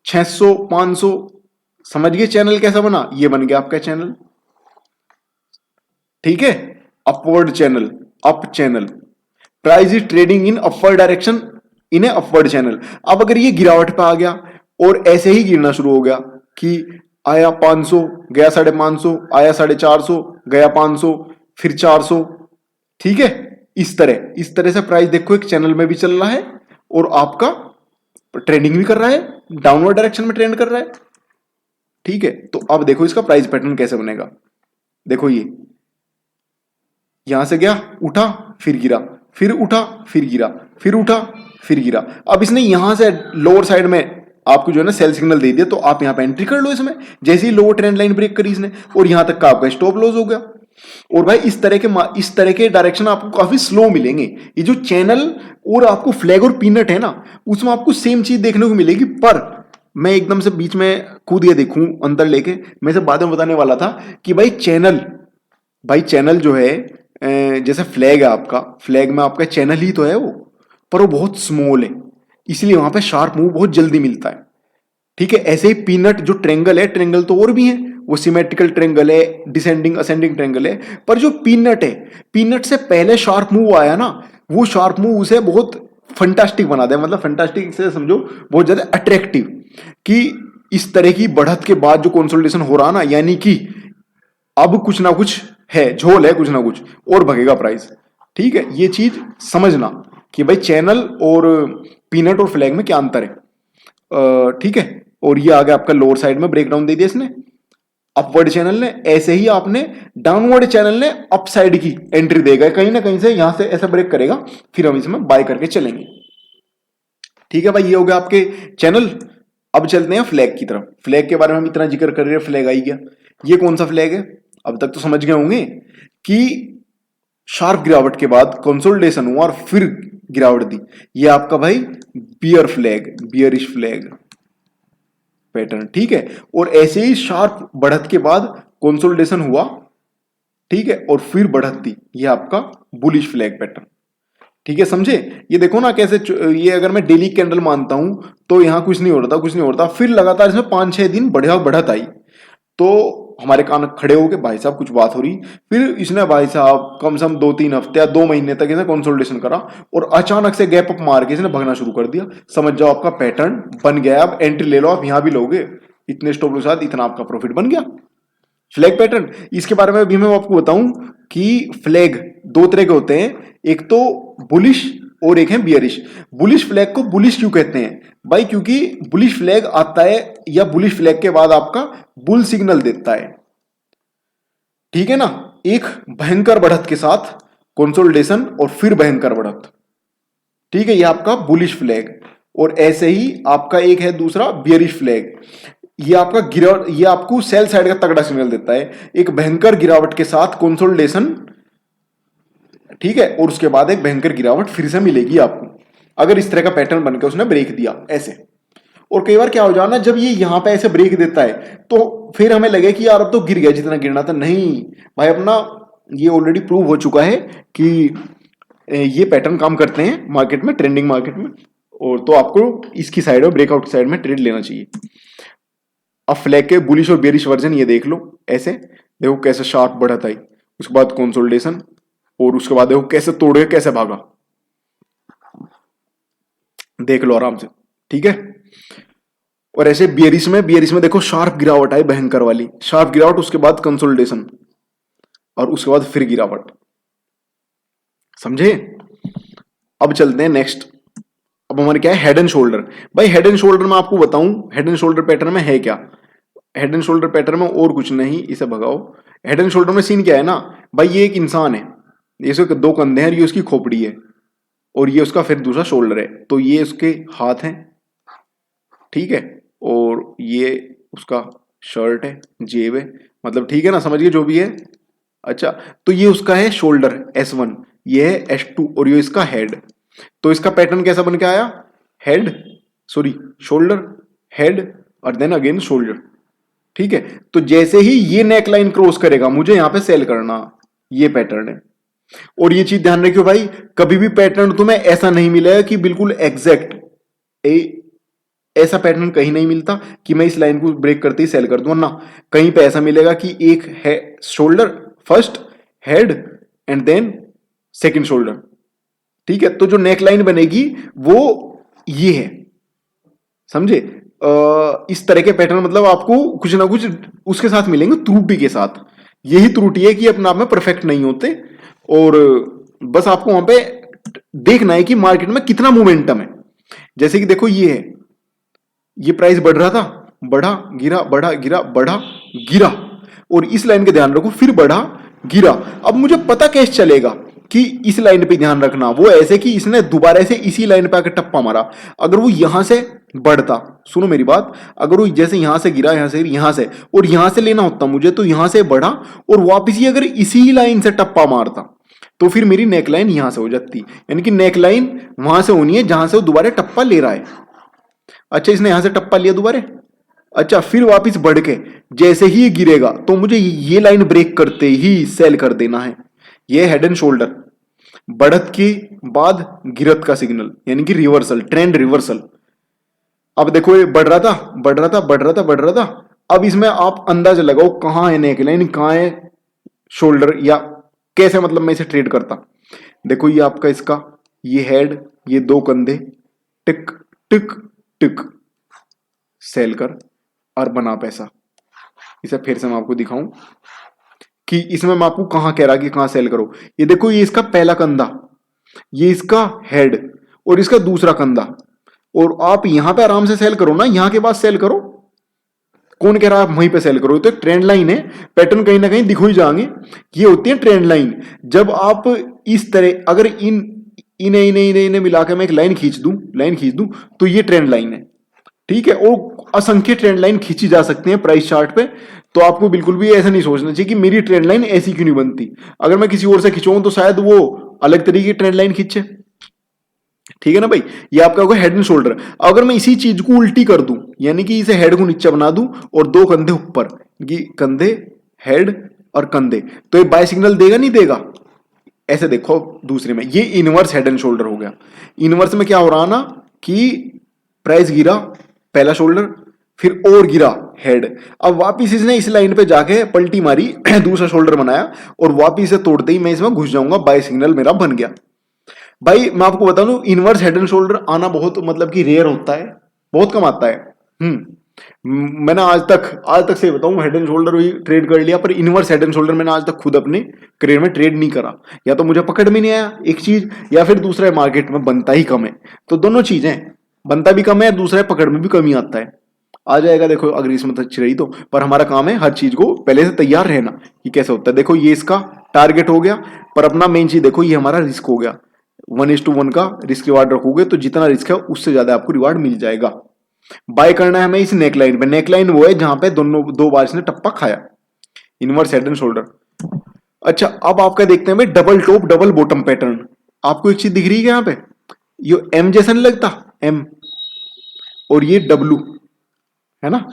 600, 500, समझ गए चैनल कैसा बना, ये बन गया आपका चैनल, ठीक है। Upward channel, up channel, price is trading in upward direction in A upward channel. अब अगर ये गिरावट पे आ गया और ऐसे ही गिरना शुरू हो गया कि आया 500, गया 550, आया 450, गया 500, फिर 400, ठीक है, इस तरह से प्राइस देखो एक चैनल में भी चल रहा है और आपका ट्रेंडिंग भी कर रहा है, डाउनवर्ड डायरेक्शन में ट्रेंड कर रहा है, ठीक है। तो अब देखो इसका प्राइस पैटर्न कैसे बनेगा। देखो ये यहां से गया, उठा, फिर गिरा, फिर उठा, फिर गिरा, फिर उठा, फिर गिरा। अब इसने यहां से लोअर साइड में आपको जो है ना सेल सिग्नल दे दिया, तो आप यहां पे एंट्री कर लो इसमें, जैसे ही लोअर ट्रेंड लाइन ब्रेक करी इसने, और यहां तक का आपका स्टॉप लॉस हो गया। और भाई इस तरह के डायरेक्शन आपको काफी स्लो मिलेंगे। ये जो चैनल और आपको फ्लैग और पीनट है ना, उसमें आपको सेम चीज देखने को मिलेगी, पर मैं एकदम से बीच में कूद के देखूं अंदर लेके, मैं से बाद में बताने वाला था कि भाई चैनल जो है, जैसे फ्लैग है आपका, फ्लैग में आपका चैनल ही तो है वो, पर वो बहुत स्मॉल है, इसलिए वहां पे शार्प मूव बहुत जल्दी मिलता है, ठीक है। ऐसे ही पीनट जो ट्रेंगल है, ट्रेंगल तो और भी है, वो सिमेट्रिकल ट्रेंगल है, डिसेंडिंग असेंडिंग ट्रेंगल है, पर जो पीनट है, पीनट से पहले शार्प मूव आया ना, वो शार्प मूव उसे बहुत फंटास्टिक बना दे, मतलब फंटास्टिक से समझो बहुत ज्यादा अट्रैक्टिव, कि इस तरह की बढ़त के बाद जो कंसोलिडेशन हो रहा ना, यानी कि अब कुछ ना कुछ है, झोल है कुछ ना कुछ, और भगेगा प्राइस, ठीक है। ये चीज समझना कि भाई चैनल और पीनट और फ्लैग में क्या अंतर है, ठीक है। और ये आ गया आपका लोअर साइड में ब्रेकडाउन दे दिया इसने, अपवर्ड चैनल ने, ऐसे ही आपने डाउनवर्ड चैनल ने अप साइड की एंट्री देगा, कहीं ना कहीं से यहां से ऐसा ब्रेक करेगा, फिर हम इसमें बाय करके चलेंगे, ठीक है भाई। ये हो गया आपके चैनल। अब चलते हैं फ्लैग की तरफ। फ्लैग के बारे में हम इतना जिक्र कर रहे हैं, फ्लैग आई गया। ये कौन सा फ्लैग है, अब तक तो समझ गए होंगे कि शार्प गिरावट के बाद कंसोलिडेशन हुआ और फिर गिरावट दी, ये आपका भाई bear flag, bearish flag pattern, ठीक है। और ऐसे ही शार्प बढ़त के बाद कंसोलिडेशन हुआ, ठीक है, और फिर बढ़त दी, ये आपका बुलिश फ्लैग पैटर्न, ठीक है, समझे। ये देखो ना कैसे, ये अगर मैं डेली कैंडल मानता हूं तो यहां कुछ नहीं हो रहा था, फिर लगातार इसमें 5-6 दिन बढ़िया बढ़त आई, तो हमारे कान खड़े हो गए, भाई साहब कुछ बात हो रही। फिर इसने भाई साहब कम से कम 2-3 हफ्ते या 2 महीने तक इसने कंसोलिडेशन करा और अचानक से गैप अप मार के इसने भगना शुरू कर दिया। समझ जाओ आपका पैटर्न बन गया। अब एंट्री ले लो, आप यहां भी लोगे, इतने स्टॉप के साथ इतना आपका प्रॉफिट बन गया। फ्लैग पैटर्न, इसके बारे में अभी मैं आपको बताऊं कि फ्लैग 2 तरह के होते हैं, एक तो बुलिश और एक है बियरिश। बुलिश फ्लैग को बुलिश क्यों कहते हैं भाई? क्योंकि बुलिश फ्लैग आता है या बुलिश फ्लैग के बाद आपका बुल सिग्नल देता है, ठीक है ना, एक भयंकर बढ़त के साथ कंसोलिडेशन और फिर भयंकर बढ़त, ठीक है, ये आपका बुलिश फ्लैग। और ऐसे ही आपका एक है दूसरा बियरिश फ्लैग, ये आपका गिरावट, ये आपको सेल साइड का तगड़ा सिग्नल देता है, एक भयंकर गिरावट के साथ कंसोलिडेशन, ठीक है, और उसके बाद एक भयंकर गिरावट फिर से मिलेगी आपको, अगर इस तरह का पैटर्न बनकर उसने ब्रेक दिया ऐसे। और कई बार क्या हो जाना, जब ये यहां पे ऐसे ब्रेक देता है तो फिर हमें लगे कि यार अब तो गिर गया जितना गिरना था। नहीं भाई, अपना ये ऑलरेडी प्रूव हो चुका है कि ये पैटर्न काम करते हैं मार्केट में, ट्रेंडिंग मार्केट में, और तो आपको इसकी साइड और ब्रेकआउट साइड में ट्रेड लेना चाहिए। अब फ्लैग के बुलिश और बेरिश वर्जन ये देख लो, ऐसे देखो कैसे शार्प बढ़त आई, उसके बाद कंसोलिडेशन, और उसके बाद देखो कैसे तोड़े कैसे भागा, देख लो आराम से, ठीक है। और ऐसे बियरिश में देखो शार्प गिरावट आई, भयंकर वाली शार्प गिरावट, उसके बाद कंसोलिडेशन और उसके बाद फिर गिरावट, समझे। अब चलते हैं नेक्स्ट। अब हमारे क्या है, हेड एंड शोल्डर। भाई हेड एंड शोल्डर में आपको बताऊं, हेड एंड शोल्डर पैटर्न में है क्या, हेड एंड शोल्डर पैटर्न में और कुछ नहीं, इसे भगाओ। हेड एंड शोल्डर में सीन क्या है ना भाई, ये एक इंसान है, इसके 2 कंधे हैं, ये उसकी खोपड़ी है, और ये उसका फिर दूसरा शोल्डर है, तो ये उसके हाथ हैं, ठीक है, और ये उसका शर्ट है, जेब है, मतलब ठीक है ना, समझिए जो भी है। अच्छा, तो ये उसका है शोल्डर S1, ये है S2, और ये इसका हेड। तो इसका पैटर्न कैसा बन के आया, हेड, सॉरी शोल्डर, हेड और देन अगेन शोल्डर, ठीक है। तो जैसे ही ये नेक लाइन क्रॉस करेगा, मुझे यहां पे सेल करना, ये पैटर्न है। और ये चीज ध्यान रखियो भाई, कभी भी पैटर्न तुम्हें ऐसा नहीं मिलेगा कि बिल्कुल एग्जैक्ट, ऐसा पैटर्न कहीं नहीं मिलता कि मैं इस लाइन को ब्रेक करते ही सेल कर दूं ना, कहीं पे ऐसा मिलेगा कि एक है shoulder first, head and then second shoulder, ठीक है। तो जो नेक लाइन बनेगी वो ये है, समझे। इस तरह के पैटर्न मतलब आपको कुछ ना कुछ उसके साथ मिलेंगे, त्रुटि के साथ। यही त्रुटि है कि अपने आप में परफेक्ट नहीं होते, और बस आपको वहां पे देखना है कि मार्केट में कितना मोमेंटम है। जैसे कि देखो ये है, ये प्राइस बढ़ रहा था, बढ़ा गिरा, बढ़ा गिरा, बढ़ा गिरा, और इस लाइन का ध्यान रखो, फिर बढ़ा गिरा। अब मुझे पता कैसे चलेगा कि इस लाइन पे ध्यान रखना, वो ऐसे कि इसने दोबारा से इसी लाइन पे आकर टप्पा मारा। अगर वो यहां से बढ़ता, सुनो मेरी बात, अगर वो जैसे यहां से गिरा, यहां से और यहां से लेना होता मुझे, तो यहां से बढ़ा और वापिस ही अगर इसी लाइन से टप्पा मारता, तो फिर मेरी नेक लाइन यहां से हो जाती, यानी कि नेक लाइन वहां से होनी है जहां से वो दोबारा टप्पा ले रहा है। अच्छा, इसने यहां से टप्पा लिया दोबारा, अच्छा, फिर वापस बढ़ के जैसे ही गिरेगा तो मुझे ये लाइन ब्रेक करते ही सेल कर देना है। ये हेड एंड शोल्डर, बढ़त के बाद गिरत का सिग्नल, यानी कि रिवर्सल, ट्रेंड रिवर्सल। अब देखो ये बढ़ रहा था, बढ़ रहा था, बढ़ रहा था, बढ़ रहा था। अब इसमें आप अंदाज लगाओ कहां है नेक लाइन, कहां है शोल्डर, या कैसे मतलब मैं इसे ट्रेड करता। देखो ये आपका इसका, ये हेड, ये 2 कंधे, टिक टिक टिक, सेल कर और बना पैसा। इसे फिर से मैं आपको दिखाऊं कि इसमें मैं आपको कहां कह रहा कि कहां सेल करो। ये देखो, ये इसका पहला कंधा, ये इसका हेड और इसका दूसरा कंधा, और आप यहां पे आराम से सेल करो ना, यहां के बाद सेल करो। कौन कह रहा है आप वहीं पे सेल करो, तो एक ट्रेंड लाइन है, पैटर्न कहीं ना कहीं दिखो ही जाएंगे। ये होती है ट्रेंड लाइन। जब आप इस तरह अगर इन्हें इन्हें इन्हें इन्हें मिला के मैं एक लाइन खींच दूं, तो ये ट्रेंड लाइन है, ठीक है। और असंख्य ट्रेंड लाइन खींची जा सकती है प्राइस चार्ट पे, तो आपको बिल्कुल भी ऐसा नहीं सोचना चाहिए कि मेरी ट्रेंड लाइन ऐसी क्यों नहीं बनती। अगर मैं किसी और से खिंचवाऊं तो शायद वो अलग तरीके की ट्रेंड लाइन खींचे, ठीक है ना भाई। ये आपका होगा हेड एंड शोल्डर। अगर मैं इसी चीज को उल्टी कर दूं, यानी कि इसे हेड को नीचे बना दूं और 2 कंधे ऊपर, कंधे, हेड और कंधे, तो ये बाय सिग्नल देगा नहीं देगा। ऐसे देखो दूसरे में, ये इनवर्स हेड एंड शोल्डर हो गया। इनवर्स में क्या हो रहा ना कि प्राइस गिरा, पहला शोल्डर, फिर और गिरा हेड। अब वापिस इसने इस लाइन पे जाके पलटी मारी दूसरा शोल्डर बनाया और वापिस से तोड़ते ही मैं इसमें घुस जाऊंगा, बाय सिग्नल मेरा बन गया। भाई मैं आपको बता दूं, इनवर्स हेड एंड शोल्डर आना बहुत मतलब कि रेयर होता है, बहुत कम आता है। मैंने आज तक से बताऊं, हेड एंड शोल्डर भी ट्रेड कर लिया, पर इनवर्स हेड एंड शोल्डर मैंने आज तक खुद अपने करियर में ट्रेड नहीं करा। या तो मुझे पकड़ में नहीं आया एक चीज, या फिर दूसरा है मार्केट में बनता ही कम है। तो दोनों चीजें, बनता भी कम है, दूसरा है पकड़ में भी कम ही आता है। आ जाएगा देखो अगर इसमें अच्छी रही तो, पर हमारा काम है हर चीज को पहले से तैयार रहना कि कैसे होता है। देखो ये इसका टारगेट हो गया, पर अपना मेन चीज देखो ये हमारा रिस्क हो गया। 1:1 का रिस्क रिवार्ड रखोगे तो जितना रिस्क है उससे ज्यादा आपको रिवार्ड मिल जाएगा। बाय करना है हमें इस नेकलाइन पे। नेकलाइन वो है जहां पे दोनों दो बार इसने टप्पा खाया, इनवर्स हेड एंड शोल्डर। अच्छा अब आपका देखते हैं भाई double top double bottom pattern. आपको एक चीज दिख रही है यहाँ पे, ये एम जैसा नहीं लगता, एम, और ये डब्लू है ना।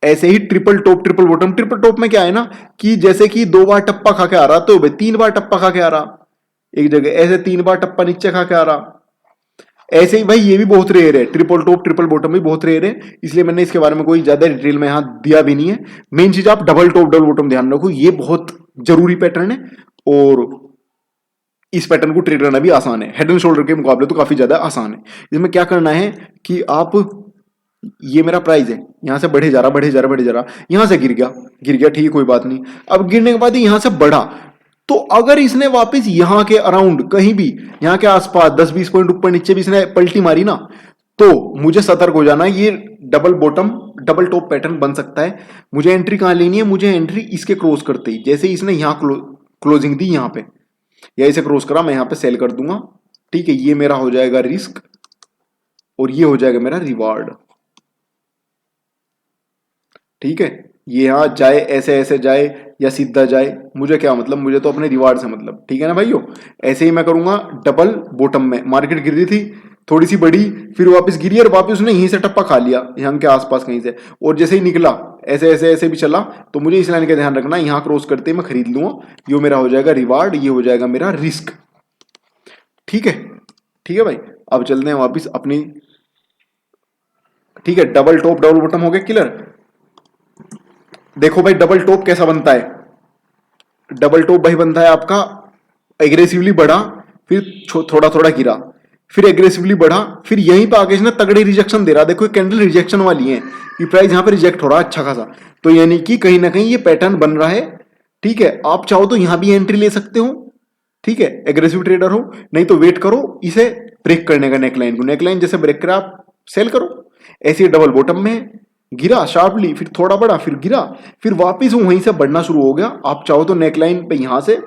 ऐसे ही triple top triple bottom. Triple top में क्या है ना कि जैसे कि 2 बार टप्पा खा के आ रहा, तो 3 बार टप्पा खा के आ रहा एक जगह, ऐसे 3 बार टप्पा नीचे खा के आ रहा। ऐसे ही भाई ये भी बहुत रेयर है, ट्रिपल टॉप ट्रिपल बॉटम भी बहुत रेयर है, इसलिए मैंने इसके बारे में कोई ज्यादा डिटेल में यहां दिया भी नहीं है। मेन चीज आप डबल टॉप डबल बॉटम ध्यान रखो, ये बहुत जरूरी पैटर्न है और इस पैटर्न को ट्रेड करना भी आसान है, हेड एंड शोल्डर के मुकाबले तो काफी ज्यादा आसान है। इसमें क्या करना है कि आप, ये मेरा प्राइस है, यहां से बढ़े जा रहा बढ़े जा रहा बढ़े जा रहा, यहां से गिर गया ठीक है कोई बात नहीं। अब गिरने के बाद यहां से बढ़ा, तो अगर इसने वापस यहां के अराउंड कहीं भी, यहां के आसपास 10-20 पॉइंट ऊपर नीचे भी इसने पलटी मारी ना, तो मुझे सतर्क हो जाना, ये double bottom double top pattern बन सकता है। मुझे एंट्री कहां लेनी है, मुझे एंट्री इसके क्रॉस करते ही, जैसे इसने यहां क्लोजिंग दी यहां पे, या इसे क्रॉस करा, मैं यहां पे सेल कर दूंगा। ठीक है, ये मेरा हो जाएगा रिस्क और ये हो जाएगा मेरा रिवार्ड। ठीक है, ये यहां जाए ऐसे ऐसे जाए या सीधा जाए, मुझे क्या मतलब, मुझे तो अपने रिवार्ड से मतलब। ठीक है ना भाइयों, ऐसे ही मैं करूंगा डबल बॉटम में। मार्केट गिर रही थी, थोड़ी सी बढ़ी, फिर वापस गिरी और वापस उसने यहीं से टप्पा खा लिया यहाँ के आसपास कहीं से, और जैसे ही निकला ऐसे ऐसे ऐसे भी चला, तो मुझे इस लाइन का ध्यान रखना, यहाँ क्रॉस करते ही मैं खरीद लूंगा, ये मेरा हो जाएगा रिवार्ड, ये हो जाएगा मेरा रिस्क। ठीक है, ठीक है भाई, अब चलते हैं वापिस अपनी। ठीक है, डबल टॉप डबल बॉटम हो गया क्लियर। देखो भाई डबल टॉप कैसा बनता है। डबल टॉप भाई बनता है आपका, एग्रेसिवली बढ़ा, फिर थोड़ा थोड़ा गिरा, फिर एग्रेसिवली बढ़ा, फिर यहीं पे आगे ना तगड़े रिजेक्शन दे रहा। देखो ये कैंडल रिजेक्शन वाली है, कि प्राइस यहां पे रिजेक्ट हो रहा है अच्छा खासा, तो यानी कि कहीं ना कहीं ये पैटर्न बन रहा है। ठीक है, आप चाहो तो यहां भी एंट्री ले सकते हो, ठीक है, एग्रेसिव ट्रेडर हो, नहीं तो वेट करो इसे ब्रेक करने का, नेकलाइन को, नेकलाइन जैसे ब्रेक करा आप सेल करो। ऐसे डबल बॉटम में गिरा शार्पली, फिर थोड़ा बढ़ा, फिर गिरा, फिर वापस वहीं से बढ़ना शुरू हो गया। आप चाहो तो नेकलाइन पे यहां से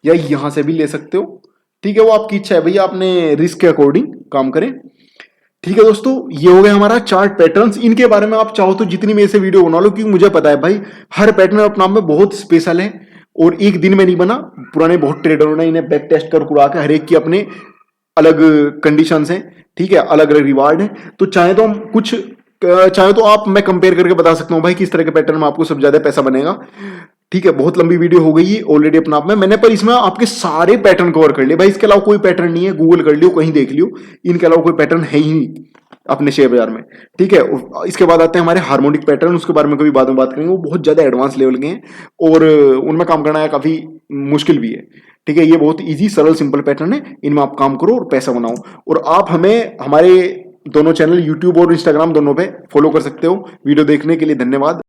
या यहां से भी ले सकते हो। ठीक है, वो आपकी इच्छा है भैया, आपने रिस्क के अकॉर्डिंग काम करें। ठीक है दोस्तों, ये हो गया हमारा चार्ट पैटर्न्स। इनके बारे में आप चाहो तो जितनी मेरे से वीडियो बना लो, क्योंकि मुझे पता है भाई हर पैटर्न अपने आप में बहुत स्पेशल है और एक दिन में नहीं बना। पुराने बहुत ट्रेडरों ने इन्हें बैक टेस्ट कर कुड़ा के, हर एक की अपने अलग कंडीशंस हैं, ठीक है, अलग अलग रिवार्ड है। तो चाहे तो हम कुछ, चाहे तो आप, मैं कंपेयर करके बता सकता हूं भाई किस तरह के पैटर्न में आपको सबसे ज्यादा पैसा बनेगा। ठीक है, बहुत लंबी वीडियो हो गई है ऑलरेडी अपने आप में मैंने, पर इसमें आपके सारे पैटर्न कवर कर लिए भाई। इसके अलावा कोई पैटर्न नहीं है, गूगल कर लियो, कहीं देख लियो, इनके अलावा कोई पैटर्न है ही नहीं अपने शेयर बाजार में। ठीक है, इसके बाद आते हैं हमारे हार्मोनिक पैटर्न, उसके बारे में कभी बाद में बात करेंगे, वो बहुत ज्यादा एडवांस लेवल के हैं और उनमें काम करना है काफी मुश्किल भी है। ठीक है, ये बहुत इजी सरल सिंपल पैटर्न है, इनमें आप काम करो और पैसा बनाओ। और आप हमें हमारे दोनों चैनल यूट्यूब और इंस्टाग्राम दोनों पे फॉलो कर सकते हो। वीडियो देखने के लिए धन्यवाद।